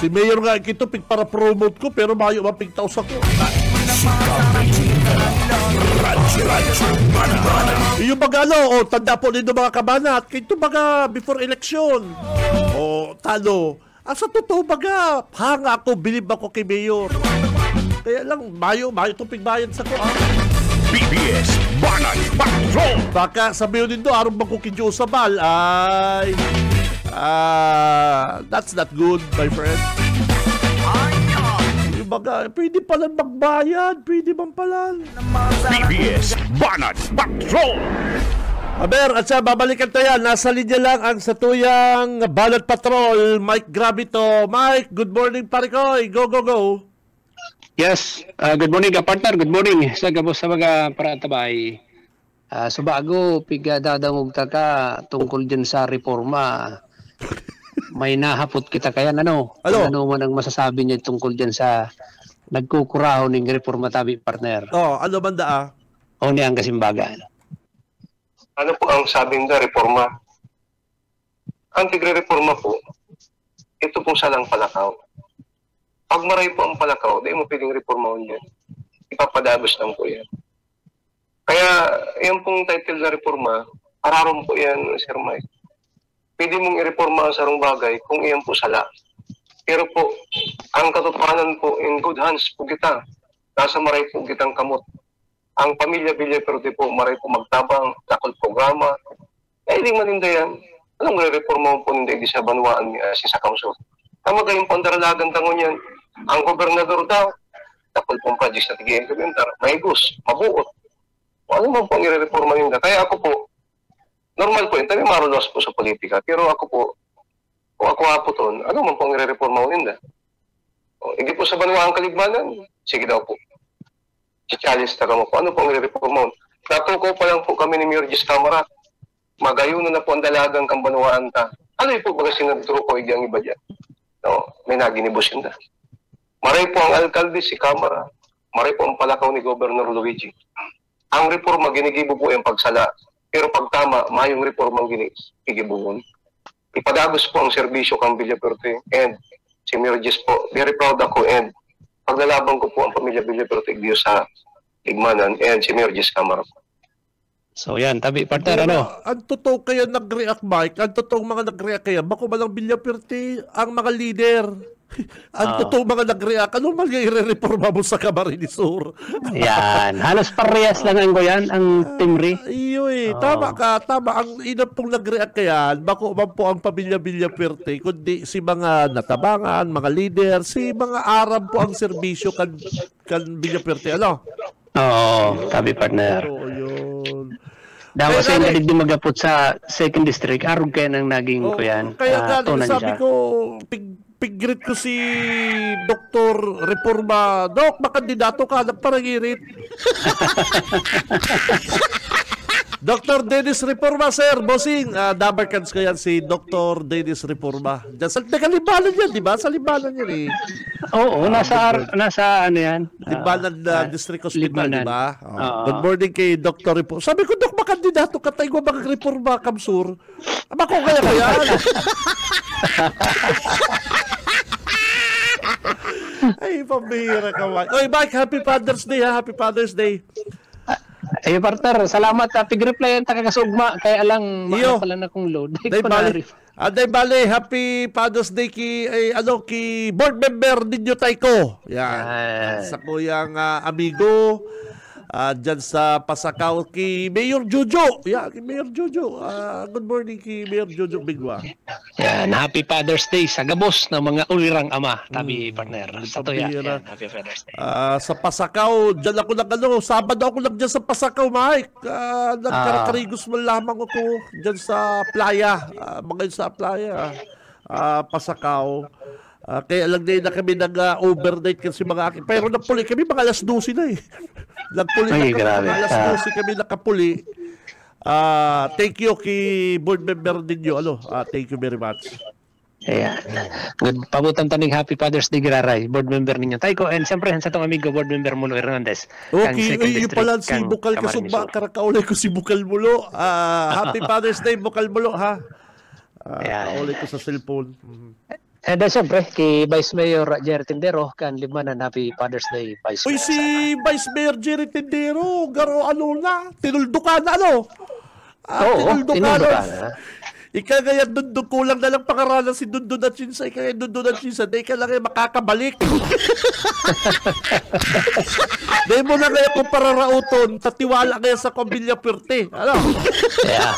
Si Mayor nga kito para promote ko pero mayo mapigtaws ako. Yung baga tanda po nito mga kabanat, kito baga before election. Talo. Sa totoo baga, hanga ako, bilib ako kay Mayor. Kaya lang, mayo itong pigbayan sa ko. BBS Banat Patrol! Baka sabihin nito, araw bang kukidyo sa bal, ay... that's not good, my friend. Yung baga, pwede palang magbayad, pwede bang palang. BBS Banat Patrol! Aber, at siya, babalikan tayo. Nasa linya lang ang satuyang Banat Patrol, Mike Gravito. Mike, good morning, Parikoy. Go, go, go. Yes, good morning, partner. Good morning sa gabos sa mga paratabay. So bago, dadangog ka tungkol dyan sa reforma. May nahapot kita kaya ano man ang masasabi niya tungkol dyan sa nagkukuraho ng reforma tabi, partner. Ano banda O niyang kasimbagan. Ano po ang sabi ng reforma? Ang tigre-reforma po, ito pong salang palakaw. Pag maray po ang palakaw, di mo pwedeng reformahon yan. Ipapadagos lang po yan. Kaya, yan pong title na reforma, ararom po yan, Sir Mike. Pwede mong i-reforma ang sarong bagay kung iyan po sala. Pero po, ang katotohanan po, in good hands po kita. Nasa maray po kitang kamot. Ang pamilya Villaperde po, maray po magtabang, takol programa. Hindi maninda yan. Anong re-reforma mo po hindi sa banwaan si sa Kamso? Tama kayong pandaralagan tangon yan. Ang gobernador daw, takol pong projects na tig-implementar, may gus, mabuot. Ano man po ang i-reforma nila? Kaya ako po, normal po yun, tabi marulos po sa politika. Pero ako po, kung ako hapoton, ano man po ang i-reforma nila? Hindi po sa banwaan kaligmanan, sige daw po. Si Chalice taga mo po, ano po ang i-reforma nila? Natuko pa lang po kami ni Mayor Gis Camara. Magayon na po ang dalagang kambanuan ta. Ano po baga sinagturo ko igang iba dyan? No, may naginibos yun na. Maray po ang alkalde si Kamara. Maray po ang palakaw ni Governor Luigi. Ang reforma ginigibo po yung pagsala. Pero pagtama, mayong reforma ang ginigibo. Ipadagos po ang serbisyo kang Villaperte and si Mirges po. Very proud ako and paglalaban ko po ang pamilya Villaperte sa Igmanan and si Mirges Kamara. So yan, tabi partner, ano? Ang totoo kaya nag-react, Mike, ang totoong mga nag-react kaya, bako malang Villaperte ang mga leader. Ang totoo mga nag-react, ano mga i-reforma mo sa Camarines Sur? Yan, halos parehas lang ang yan, ang Timri. Iyo tama ka, tama. Ang ina pong nag-react kaya, bako man po ang pamilya Villaperte, kundi si mga natabangan, mga leader, si mga Arab po ang serbisyo kan Villaperte, ano? Oo, tabi partner. Oo, yun. Dapat sa hindi din magapot sa 2nd District, arog kaya nang naging ko yan. Kaya sabi ko, pigrit ko si Dr. Reforma. Dok, makandidato ka, nagparangirit. Dr. Dennis Reforma, sir, bossing. Dabarkans ko yan si Dr. Dennis Reforma. Diyan sa Libanan yan, di ba? Sa Libanan yan eh. Oo, nasa ano yan? Libanan District Hospital, di ba? Good morning kay Dr. Reforma. Sabi ko, Dok, makandidato ka tayo mga Reforma, Kamsur. Ako kaya yan. Ay, pambihira ka, Mike. Oy, Mike, happy Father's Day, ha? Happy Father's Day. Ay, partner, salamat. Pig-reply yan takakasugma. Kaya lang, mahal pala na kong load. Day bale, happy Father's Day ki board member ninyo Taiko. Yan. Sa kuyang amigo. Dyan sa Pasakaw ki Mayor Jojo. Yeah, ki Mayor Jojo. Good morning ki Mayor Jojo Bigwa. Yan, happy Father's Day sa gabos ng mga ulirang ama, tabi partner. Sa to yan, happy Father's Day. Sa Pasakaw, dyan ako Sabado ako lang dyan sa Pasakaw, Mike. Nagkarakarigos mo lamang ako dyan sa playa. Mga sa playa. Pasakaw. Kaya lang na kami nag-overnight kasi mga akin. Pero napuli kami mga alas 12 na eh. Nagpuli na kami, mga alas 12 kami nakapuli. Thank you kay board member ninyo. Thank you very much. Ayan. Good. Pabutan tanig happy Father's Day, Giraray. Board member ninyo. Taiko, and siyempre, sa itong amigo, board member Mulo Hernandez. Okay, yung pala si Bukal Kasugba. Karakaulay ko si Bukal Mulo. Happy Father's Day, Bukal Mulo, ha? Kaulay ko sa cellphone. And siyempre, kay Vice Mayor Jerry Tindero, kan Limanan, happy Father's Day, Vice Mayor. Uy, si Vice Mayor Jerry Tindero, tinuldo ka na, tinuldo ka na. Ika kaya dundog kulang na lang pangaralan si Dundon at Chinsa. Ika kaya Dundon at Chinsa, di ka lang makakabalik. Di mo na kaya kung pararauton, tatiwala kaya sa Kombilya Perte. Yeah.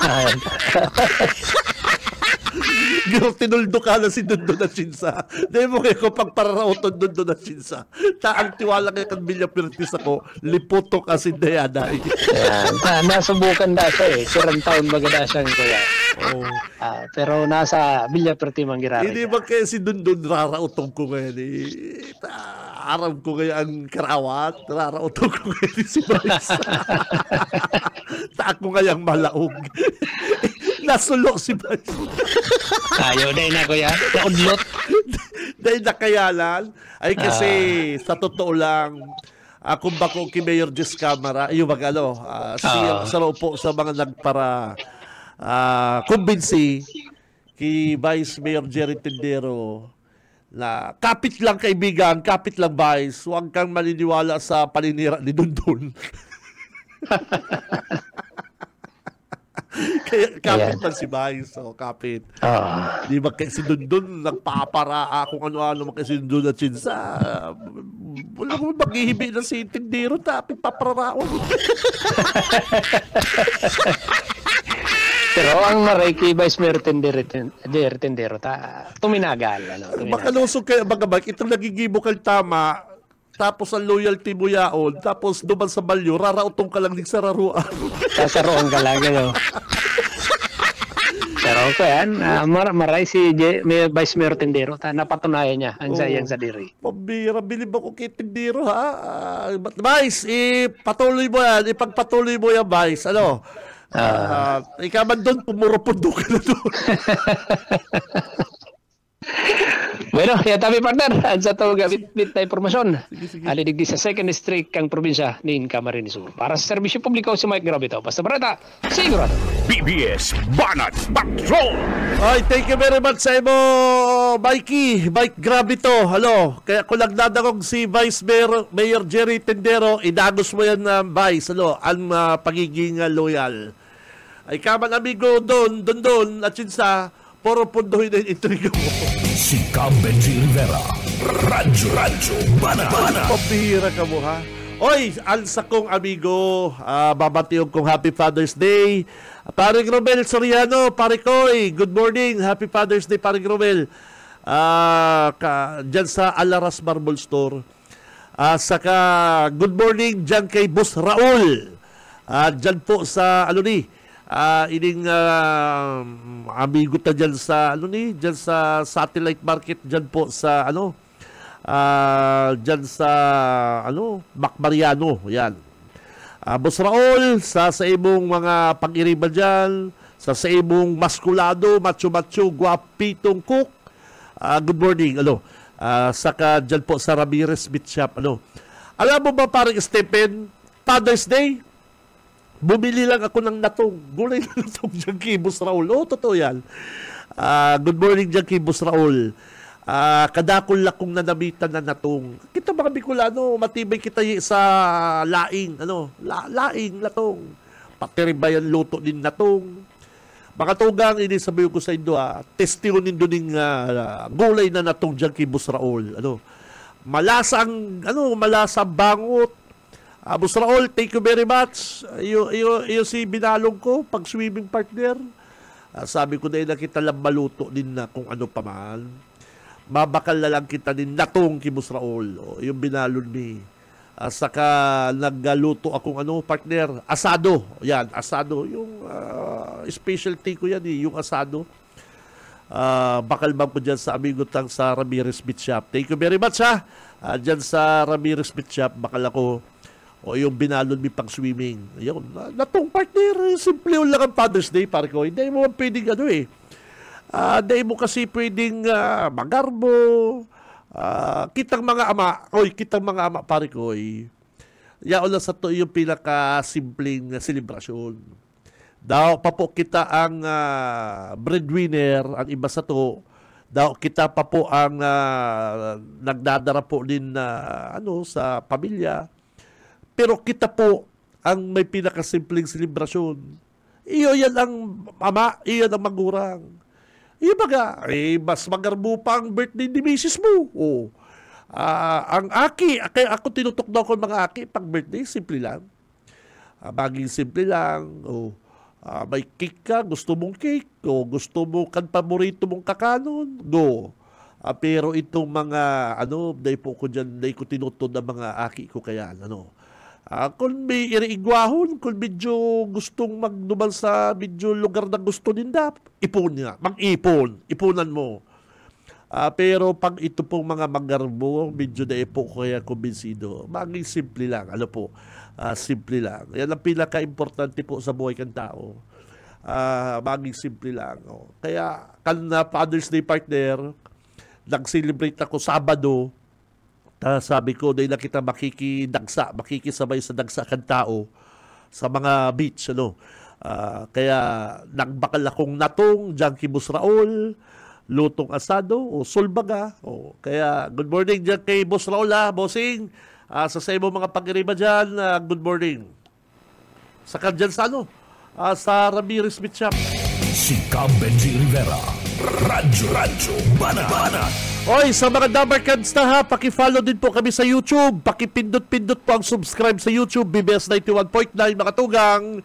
Tinuldo ka na si Dundon at Chinsa. Di mo kayo kung pagpararauton Dundon at Chinsa. Taang tiwala kayo kan Villa Pertis ako, liputo ka si Diana. Nasubukan na siya eh. Sirang taon maganda siyang kuya. Pero nasa Villa Pertis manggirari. Hindi ba kayo si Dundon rarautong ko ngayon eh. Aram ko ngayon ang karawat. Rarautong ko ngayon si Vice. Taak ko ngayang malaog. Nasulo si Vice. Ayaw na na kuya. Naudlot. Dahil nakayalan. Ay kasi sa totoo lang, kung bako kay Mayor Jess Camara, yung siya po sa mga nagpara kumbinsi kay Vice Mayor Jerry Tindero na kapit lang kaibigan, kapit lang Vice, huwag kang maniniwala sa paninira ni Dundon. Kaya kapit man si Vice, kapit. Di ba kasi si Dundon nagpapara kung ano-ano kasi si Dundon at Chinsa. Wala mo maghihibi na si Tindero, tapit papararaon. Pero ang maray kay Vice Mayor Tindero, tuminagal. Makalusog kayo, bagabag, itong nagigibo kang tama, tapos ang loyalty mo yaon, tapos duman sa balyo, rarautong ka lang din sa raruan. Sasaroon ka lang, Pero ko yan, maray si Vice Mayor Tindero, napatunayan niya ang sayang sa diri. Pambira, bilib ako kay Tindero, ha? Vice, ipagpatuloy mo yan, Vice. Ikaw man doon, pumurupundo ka na doon. Bueno, ya tabi partner, sa to gabit na impormasyon. Ali digdi sa second district kang probinsya ni Camarines Sur. Para sa serbisyo publiko si Mike Grabito. Basta barata, sigurado. BBS Banat Patrol! Ay, thank you very much sa imo, Mikey. Mike Grabito. Hello. Kaya kung nagdadakog si Vice Mayor Jerry Tendero, idagos mo yan, Vice. Hello, ang pagiging loyal. Ay, kaman amigo doon, at yun sa puro pundohin na yung intriga mo. Si Benji Rivera, Radyo Banat. Pabihira ka mo, ha? Oy, alsa kong amigo, babatiog kong Happy Father's Day. Paring Romel Soriano, pare koy, good morning, Happy Father's Day, paring Romel. Diyan sa Alaras Marble Store. Saka, good morning dyan kay Boss Raul. Dyan po sa, ining amigo ta dyan sa dyan sa satellite market dyan po sa dyan sa Macmariano, yan. Boss Raul, sa imong mga pag-iriba dyan, sa imong maskulado, macho-macho, guwapitong cook, good morning, saka dyan po sa Ramirez Meat Shop, alam mo ba parang Stephen, Father's Day, bumili lang ako ng natong. Gulay na natong dyan kay Boss Raul. Totoo yan. Good morning dyan kay Boss Raul. Kadakol lakong nanamitan na natong. Kita mga Bicolano, matibay kita sa laing. Laing, natong. Pakiribayan luto din natong. Mga tugang, ini sabihin ko sa inyo, testimony din gulay na natong dyan kay Boss Raul. Malasang bangot. Boss Raul, thank you very much. Iyo si binalong ko, pag swimming partner. Sabi ko na kita lang maluto din na kung ano pa man. Mabakal na lang kita din natong kay Boss Raul. Yung binalon ni. Saka nagluto akong partner. Asado. Yan, asado. Yung specialty ko yan yung asado. Bakal bang ko dyan sa amigo tang sa Ramirez Meat Shop. Thank you very much ha. Dyan sa Ramirez Meat Shop, bakal ako. Yung binalon mi pang swimming. Yun. Natong partner, simple lang ang Father's Day, pare ko. Hindi mo pwedeng hindi mo kasi pwedeng magarbo. Kitang mga ama, pare ko. Yaon lang sa to yung pinaka-simpleng selebrasyon. Daw pa po kita ang breadwinner, ang iba sa to. Daw kita pa po ang nagdadara po din sa pamilya. Pero kita po ang may pinakasimpleng selebrasyon. Iyo yan ang ama, iyo ang magurang. Iyo baga, mas magarbo pa ang birthday ni misis mo. Ang aki, kaya ako tinutok daw ko mga aki, pag birthday, simple lang. Baging simple lang. May cake ka, gusto mong cake. Gusto mo kan paborito mong kakanon, go. Pero itong mga, dahil po ko dyan, dahil ko tinutod ang mga aki ko kaya, kung may iriigwahon, kung medyo gustong magdubal sa medyo lugar na gusto ninda, ipon nga, mag-ipon, ipunan mo. Pero pag ito pong mga magarbo, medyo na po kaya kumbinsido, maging simple lang, simple lang. Yan ang pinaka-importante po sa buhay ng tao. Maging simple lang. Kaya, na Father's Day partner, nag-celebrate ako Sabado. Sabi ko, dahil na kita makikisabay sa dagsa kan tao sa mga beach, kaya nagbakal akong natong dyan kay Boss Raul, lutong asado, sulbaga. Kaya, good morning dyan kay Boss Raul, bossing. Sa mo mga pag-iriba dyan, good morning. Saka dyan sa sa Ramirez Meat Shop. Si Benji Rivera, Radyo Banat. Oy, sa mga Dabarkads na paki-follow din po kami sa YouTube. Paki-pindot-pindot po ang subscribe sa YouTube, BBS 91.9 mga tugang.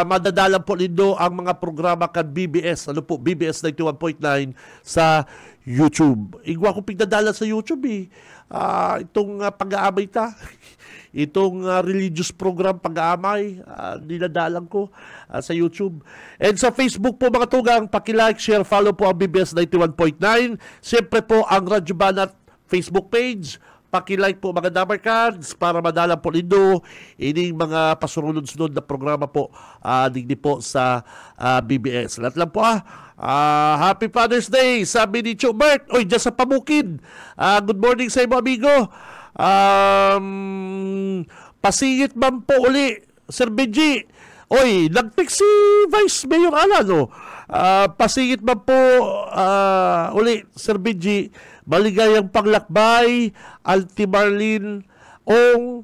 Madadalan po nindo ang mga programa kan BBS, BBS 91.9 sa YouTube. Igwa ko pigdadala sa YouTube itong pag-aamay itong religious program pag-aamay, dinadalang ko sa YouTube. And sa Facebook po mga tugang, paki-like, share, follow po ang BBS 91.9. Siyempre po ang Radyo Banat Facebook page, Paki-like po mga Dabarkads para madala po nindo ining mga pasunod-sunod na programa po digdi po sa BBS. Lahat lang po Happy Father's Day, sabi ni Chubert. Oy, dyan sa Pamukid. Good morning sa imo, amigo. Pasingit man po uli, Sir Benji. Oy, nag-text si Vice Mayor Alan, no? Pasingit man po uli, Sir Benji. Maligayang paglakbay, Auntie Marlene Ong,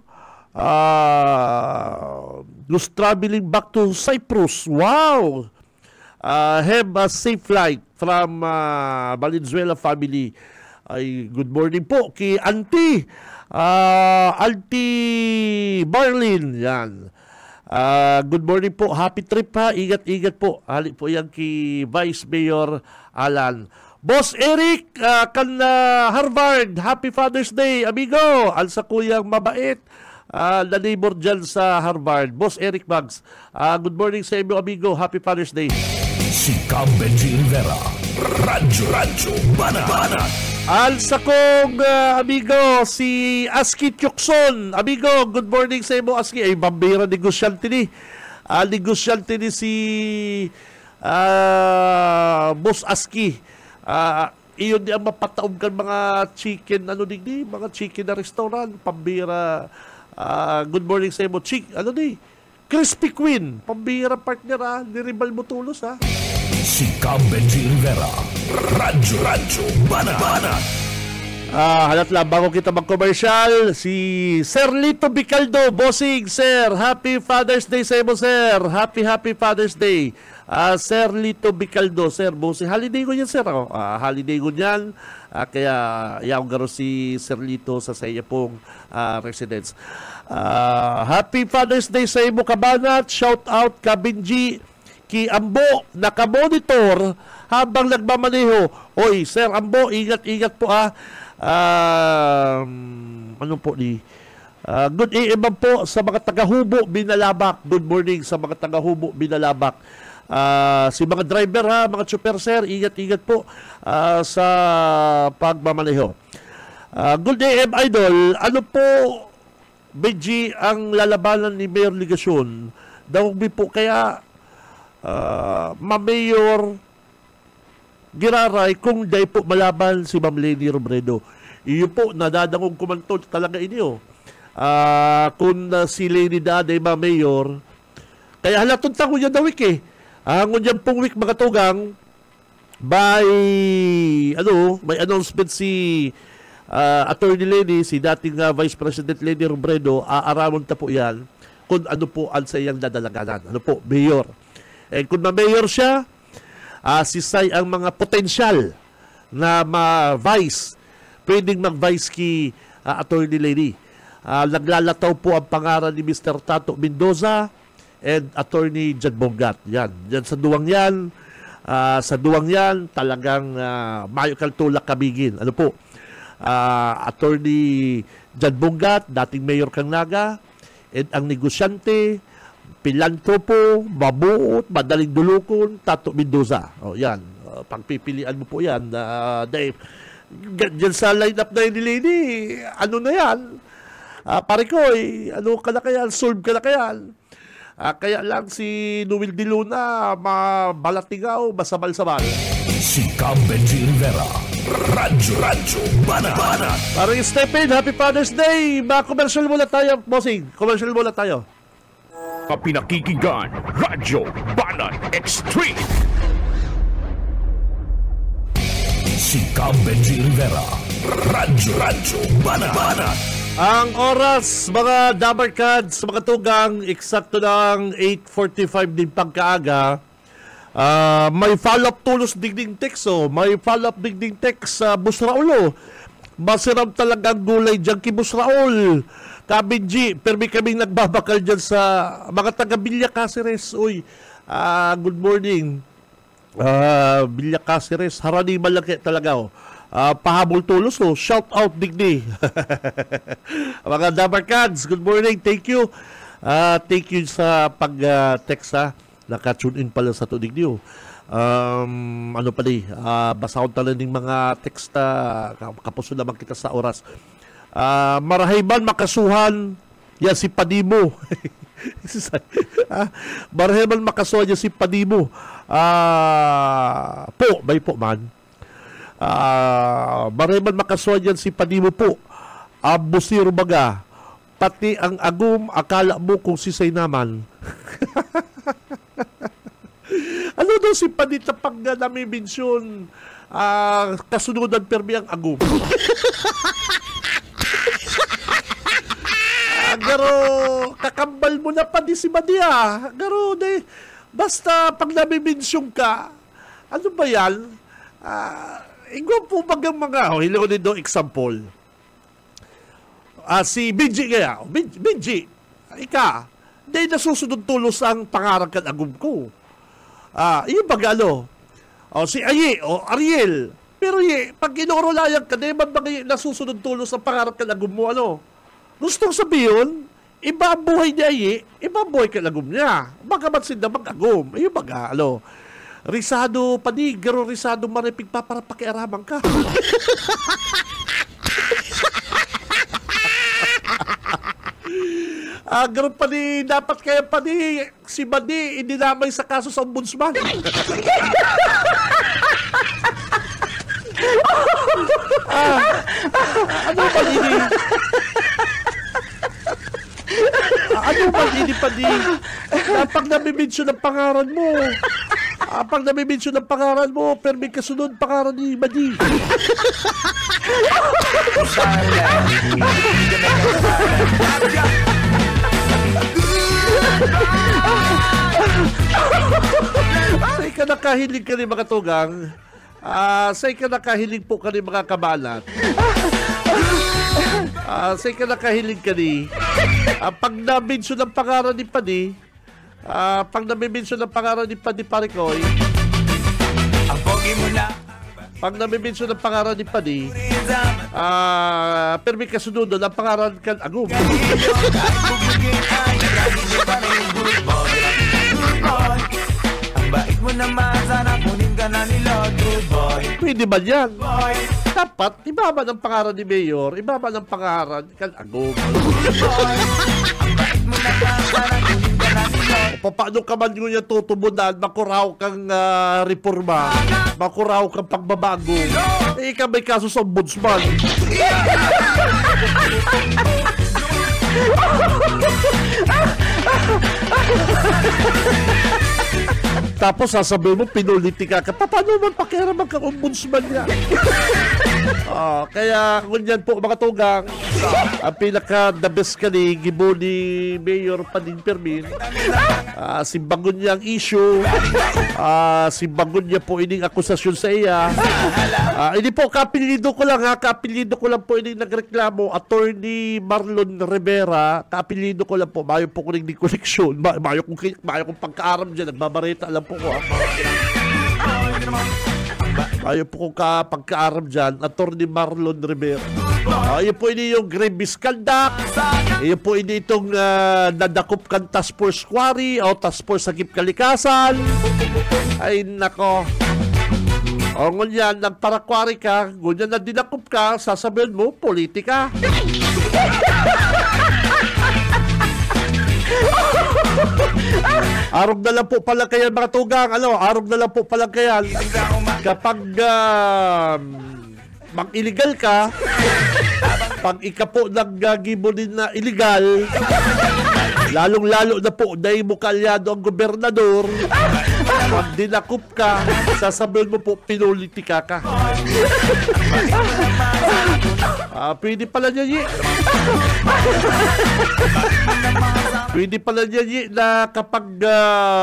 who's traveling back to Cyprus. Wow! Have a safe flight from Valenzuela family. Ay, good morning po kay Auntie Marlene. Yan. Good morning po. Happy trip ha. Ingat-ingat po. Halik po yan kay Vice Mayor Alan. Boss Eric, Harvard, Happy Father's Day, amigo. Alsa kuyang mabait, na neighbor dyan sa Harvard. Boss Eric Bugs, good morning sa inyo, amigo. Happy Father's Day. Si Benji Rivera, Radyo Banat. Alsa kong amigo, si Aski Tyukson. Amigo, good morning sa inyo, Aski. Ay, bambira negosyante ni. Negosyante ni si Boss Aski. Iyon di ang mapataog kan mga chicken, mga chicken na restaurant, pambira. Good morning sa imo, Crispy Queen, pambira partner ni Ribal Motulos Si Benji Rivera, Radyo Banat. Halat lang, bago kita mag-commercial, si Sir Lito Bicaldo, bossing, sir, Happy Father's Day sa imo, sir. Happy Father's Day. Sir Lito Bicaldo, sir, bossing. Holiday ko yan, sir. Holiday ko yan. Kaya yaong garo si Sir Lito sa iya pong residence. Happy Father's Day sa imo, Kabanat. Shout out ka, Benji, ki Ambo, nakamonitor habang nagmamaneho. Oy, Sir Ambo, ingat-ingat po ano po ni good AM po sa mga taga-Hubo, Binalabak. Good morning sa mga taga-Hubo, Binalabak. Si mga driver mga chopper, sir, ingat-ingat po sa pagmamaneho. Good AM, idol. Ano po, Benji, ang lalabanan ni Mayor Ligasyon? Dawag po kaya Mayor Giraray kung day po malaban si Ma'am Leni Robredo. Iyo po, nadadangog kumantol talaga inyo. Kung si Leni Daday Mayor, kaya halatong tango niya daw ngun yan pong week mga tugang, may announcement si Attorney Leni, si dating Vice President Leni Robredo, aaramon ta po yan kung ano po ang sa iyang dadalaganan. Ano po, Mayor. Kung ma-mayor siya, sisay ang mga potensyal na ma-vice, pwedeng mag-vice ki Attorney Leni. Naglalataw po ang pangalan ni Mr. Tato Mendoza and Attorney Jad Bongat. Yan sa duwang yan. Talagang mayo kaltulak kabigin. Ano po? Attorney Jad Bongat, dating Mayor kang Naga, and ang negosyante, pilantropo, mabuot, madaling dulukon, Tato Mendoza. Yan. Pagpipilian mo po yan. Dahil dyan sa line-up na yun ni Leni, ano na yan? Pare ko, ano ka na kaya? Solve ka na kaya? Kaya lang si Noel de Luna, mabalatigaw, masabal-sabal. Si Benji Rivera, Radyo Banat. Parang Stephen, Happy Father's Day! Commercial muna tayo, bossing. Commercial muna tayo. Pinakikinggan, Radyo Banat Extreme. Si Benji Rivera, Radyo Banat. Ang oras, mga Dabarkads, mga tugang, eksakto ng 8:45 din pagkaaga. May follow-up tulos dingding text, may follow-up dingding text sa Busraulo. Masarap talaga ang gulay dyan kay Busraul. Kabinji, permi kaming nagbabakal dyan sa mga taga Villa Caceres. Uy, good morning. Villa Caceres, harani malaki talaga. Pahabol tulos, shout out digdi. Mga Dabarkads, good morning, thank you. Thank you sa pag-text naka-tune in pala sa tudig niyo. Ano pa di, basahon talaga ng mga text, kapuso naman kita sa oras. Marahay man makasuhan yan si Padimo. Marahay man makasuhan yan si Padimo. May po man. Marahay man makasuhan yan si Padimo po. Busiro baga. Pati ang agum, akala mo kung sisay naman. Ano daw si Padita pag namimensyon kasunodan permi ang agum? Garo, kakambal mo na pa di si Madia. Garo, basta pag namimensyon ka, ano ba yan? Ikaw po bagang mga, hilo din do example. Si Benji kaya, Benji, ika, dahil nasusunod tulos ang pangarang kan agum ko. Yung baga si Aye, Ariel, pero pag inuurulayan ka, dahil man nasusunod tulos ang pangarang kan agum mo, gustong sabihin, iba ang buhay niya, iba ang buhay kan agum niya. Baka man sinda mag-agum, yung baga, risado, garo risado maripig pa para pakiaraman ka. Garo dapat kaya si Badi idinamay sa kaso sa ombudsman. Ano ba ini? Ano ba ini Padi? Pag namimensyon ang pangaran mo, pag namimensyon ang pangaran mo, pero may kasunod pangaran ni Badi. Sa ikanakahilig ka rin mga tugang, sa ikanakahilig po ka rin mga kabalat, sa ikanakahilig ka rin, pag nabensyon ng pangaran ni Padi, pag nabibensyon ng pangaran ni Padi Parikoy, pag nabibensyon ng pangaran ni Padi, pero may kasunod doon ang pangaran kan agum. Pwede ba yan? Dapat, ibaba ng pangaran ni Mayor, ibaba ng pangaran kan agum. Paano ka man yun yung tutubunan, makuraw kang reforma, makuraw kang pagbabago, ikaw may kaso sa ombudsman. Tapos sasabihin mo, pinulitika ka. Paano man pakiaraman kang ombudsman niya? Kaya, ngunyan po mga tugang, ang pinaka-the best ka ni Gibo ni Mayor Padin Permin, simbangon niya ang issue, simbangon niya po ining akusasyon sa iya. Hindi po, kapilido ko lang po ining nagreklamo, Attorney Marlon Rivera, kapilido ko lang po, mayo po ko rin di koneksyon, mayo kong pagkaaram dyan, nagbabareta, alam po ko Ayaw po kong pagkaaram dyan, Atty. Marlon Rivera. Ayaw po ini yung grave misconduct. Ayaw po ini itong nadakop kan task force quarry o task force sagip kalikasan. Ay nako. O ngunyan, nagparakwari ka, ngunyan na dinakop ka, sasabihin mo, politika. Arog na lang po pala kayan mga tugang, arog na lang po pala kayan kapag mag-illegal ka, pag ika po naggibo din na illegal, lalong-lalo na po dahil mo kalyado ang gobernador, pag dinakop ka, sasabihin mo po pinulitika ka. Pwede pala niya Pwede pala niya na kapag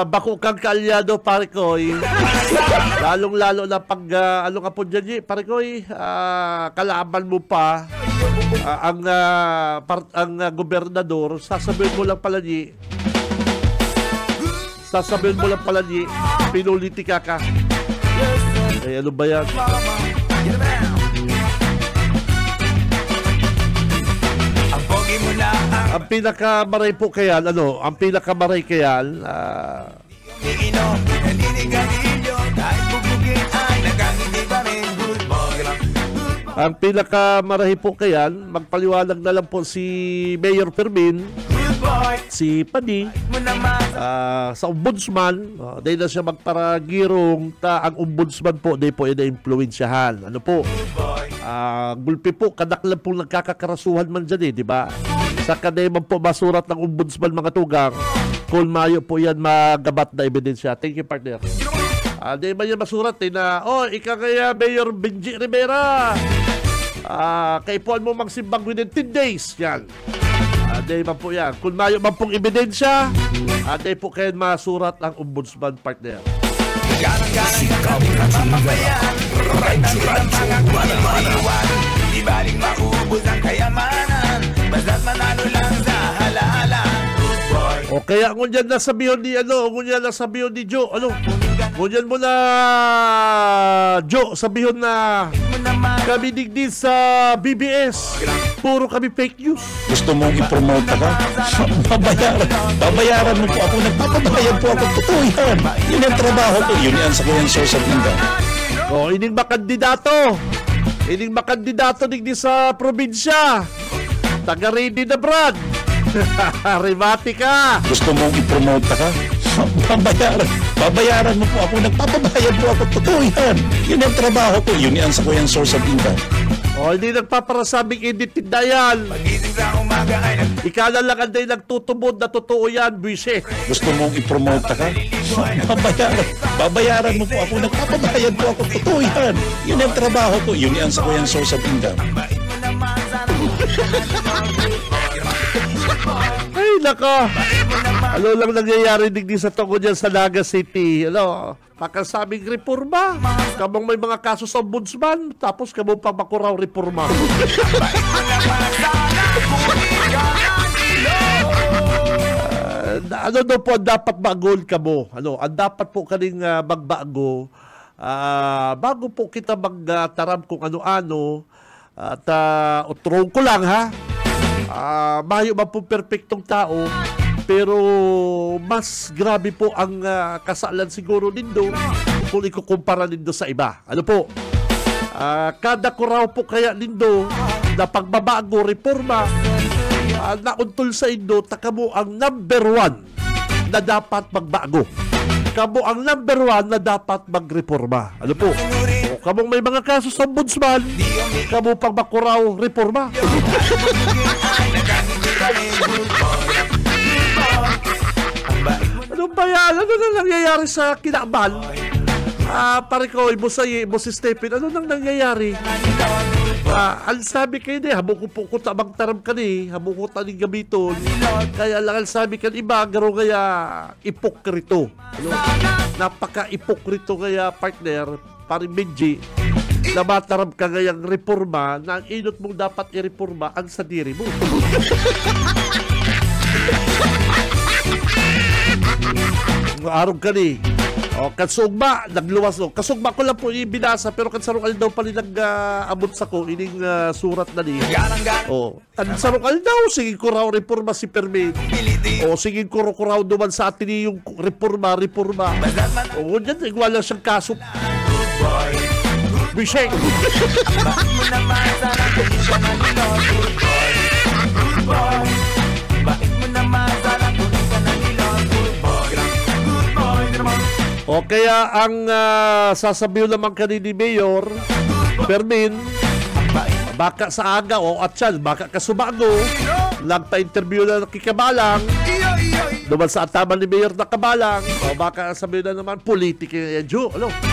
bako kang kaalyado, Parikoy, lalong-lalo na pag ano ka po dyan, Parikoy, kalaban mo pa ang gobernador, sasabihin mo lang pala niya, pinulitika ka. Eh, ano ba yan? Ang pinakamaray po kayan, ang pinakamaray kayan, Ang pinakamarahi po kayan, magpaliwanag na lang po si Mayor Fermin, si Pani, sa ombudsman, dahil na siya magparagirong ang ombudsman po, dahil po ina-influensyahan. Ano po? Gulpi po, kadaklan po nagkakakarasuhan man dyan di ba? Sa kanayman po masurat ng ombudsman mga tugang, kung mayo po yan magabat na ebidensya. Thank you, partner. Di ba yan masurat na, ika kaya Mayor Benji Rivera, kaipuan mo magsimbang within 10 days. Yan. Di ba po yan. Kung mayo man pong ebidensya, di po kayo masurat ang ombudsman, partner. Si Kabenji Rivera, Radyo Mana-Mana. Di baling maubos ang kayamanan, basta't manalo lang sa halalan. O kaya ngunyan nasabihin ni Joe, ngunyan mo na Joe, sabihin na kami digdi sa BBS, puro kami fake news. Gusto mong i-promote ka? Babayaran mo po ako, nagpapabayad po ako, totoo yan. Yun ang trabaho ko, yun yan sa kanyang source of income. O, ining makandidato digdi sa probinsya, taga-ready na Brad. Rimati ka. Gusto mong i-promote ka? Babayaran mo po ako, nagpapabayad po ako, totoo yan. Yun ang trabaho ko, yun yan sa kanyang source of income. O, hindi nagpaparasabing editida yan. Ikala lang ang day nagtutubod na totoo yan, buwise. Gusto mong i-promote ka? Babayaran mo po ako, nagpapabayad po ako, totoo yan. Yun ang trabaho ko, yun yan sa kanyang source of income. Ay, naka. Ano lang nangyayari digdi sa tungkol dyan sa Naga City? Pakasabing reforma. Kamong may mga kaso sa ombudsman, tapos kamong pagmakuraw reforma. Ano daw po dapat bagol ka mo? Ang dapat po kaning magbago, bago po kita magtaram kung ano-ano, at utrong ko lang ha, mayo ba po perfectong tao, pero mas grabe po ang kasalan siguro nindo kung ikukumpara nindo sa iba. Ano po? Kada kuraw po kaya nindo na pagbabago, reforma, nauntol sa indo, takamo ang number 1 na dapat magbago. Kamo ang number 1 na dapat magreforma. Ano po? Kamong may mga kaso sa ombudsman, kamo pang makuraw reforma. Ano ba yan? Ano na nangyayari sa Kinabal? Pare ko, mo si Stephen, ano nang nangyayari? Ang sabi kayo habo ko po ko tabang taram ka habo ko taning gamiton. Kaya lang ang sabi kan iba, garo kaya ipokrito. Napaka-ipokrito kaya, partner, paring Benji, na matarap ka ngayang reforma na ang inot mong dapat i-reforma ang sadiri mo. Arog ka katsugma, nagluwas kasugma ko lang po ibinasa, pero katsarukal daw pali nag-abot sa ko ining surat na katsarukal daw, sige ko raw reforma si Permin, sige ko raw duman sa atin yung reforma, dyan, wala siyang kaso. Bisheng. O kaya ang sasabihin naman kanini Mayor Fermin, baka sa aga atyan, baka kasubago, nagpa-interview na kikabalang, duman sa ataman ni Mayor na kabalang, baka sabihin na naman, politika nga yan,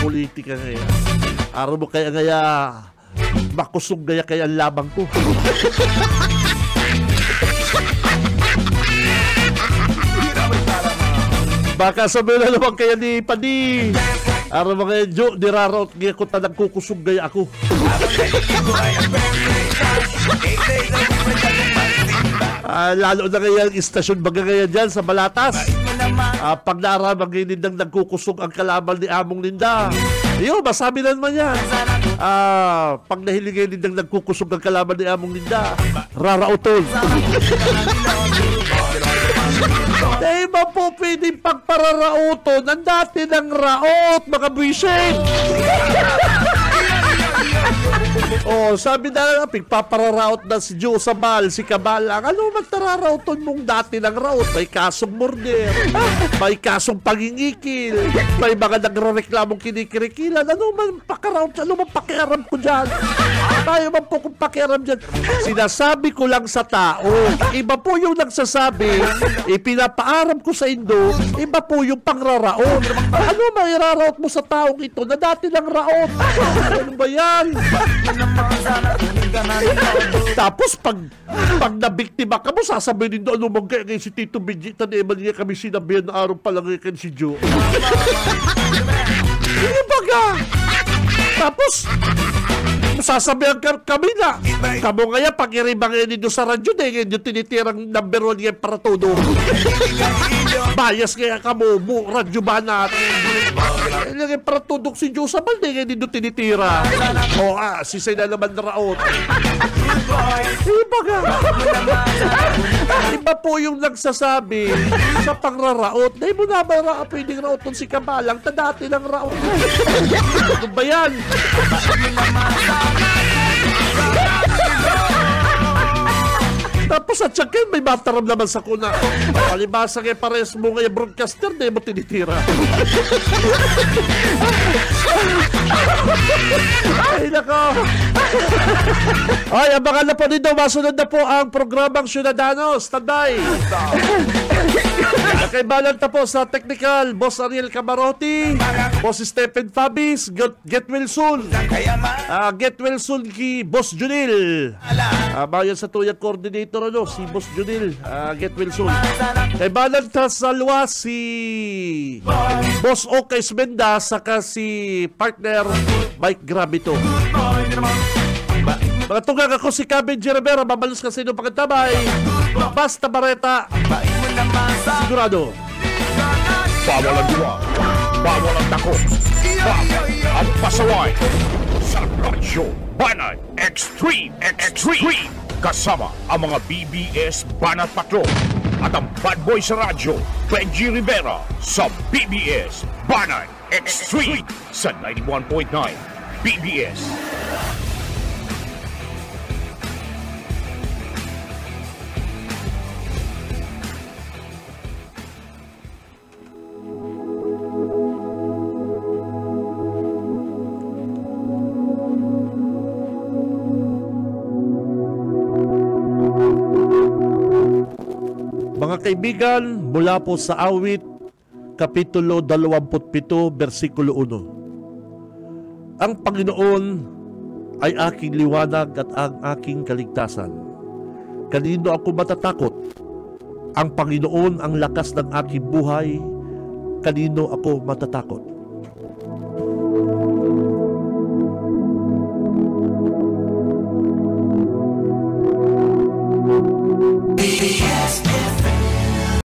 politika nga yan. Araw mo kaya makusog kaya ang labang ko. Baka sabihin na naman kaya ni Pani, araw mga Jo, diraraot kaya ko tanang kukusog gaya ako. Lalo na kaya ang istasyon baga kaya dyan sa Balatas. Pag naarabang nindang nagkukusog ang kalaban ni Among Linda. Masabi na naman yan. Pag nahiligay nindang nagkukusog ang kalaban ni Among Linda, raraotol. Di ba po pwedeng pagpararauton ang dati ng raot, mga buwisin? Sabi na pigpapararaot na si Josabal, si Kabalang. Ano magtararauton mong dati ng raot? May kasong murder, may kasong pangingikil, may mga nagre-reklamong kinikirikilan. Ano man pakaraot? Ano man pakiaram ko dyan? Tayo man po kung pakiaram dyan. Sinasabi ko lang sa tao. Iba po yung nagsasabi, ipinapaaram ko sa Indo, iba po yung pangraraot. Ano mairaraot mo sa taong ito na dati ng raot? Ano ba yan? Tapos pag nabiktima ka mo, sasabihin din ano mong kaya si Tito Benjita na niya kami sinabihan na araw pa lang kaya si Joe. Ano ba ka? Tapos sasabihan kami na kamo nga pag iribang nito sa radyo na yung tinitirang number 1 yan para todo. Bias kaya kamo mo radyo ba natin yung para tudok si Josabal na yung dito tinitira. Sisay na naman raot. Iba ka. Iba po yung nagsasabi sa pangraraot na mo na ba pwedeng raoton si Kabalang na dati ng raot. Ano ba yan? Tapos at syakin, may mataram naman sa kuna. Palibasa kay pares mo ngayon broadcaster, na mo tinitira. Ay, nako. Ay, abangan na po dito. Masunod na po ang programang Ciudadano. Standby. Nakaibalan na po sa technical, Boss Ariel Camarotti, Boss Stephen Fabis, Get Well Soon. Get Well Soon ki Boss Junil. Bayan sa tuyang coordinator si Boss Junil. Get Well Soon. Kaibalan na sa luwas si Boss Okay Smenda saka si partner Mike Gravito. Mga tugang ako si Benji Rivera, mabalos kasi nung pagkatabay. Basta Bareta, sigurado. Bawal ang duwag, bawal ang takot, bawal ang pasaway. Sa Radyo Banat Extreme. Kasama ang mga BBS Banat Patrol at ang bad boy sa radyo, Benji Rivera sa BBS Banat Extreme sa 91.9 BBS. Mga kaibigan, mula po sa Awit, Kapitulo 27, versikulo 1. Ang Panginoon ay aking liwanag at ang aking kaligtasan. Kanino ako matatakot? Ang Panginoon ang lakas ng aking buhay. Kanino ako matatakot?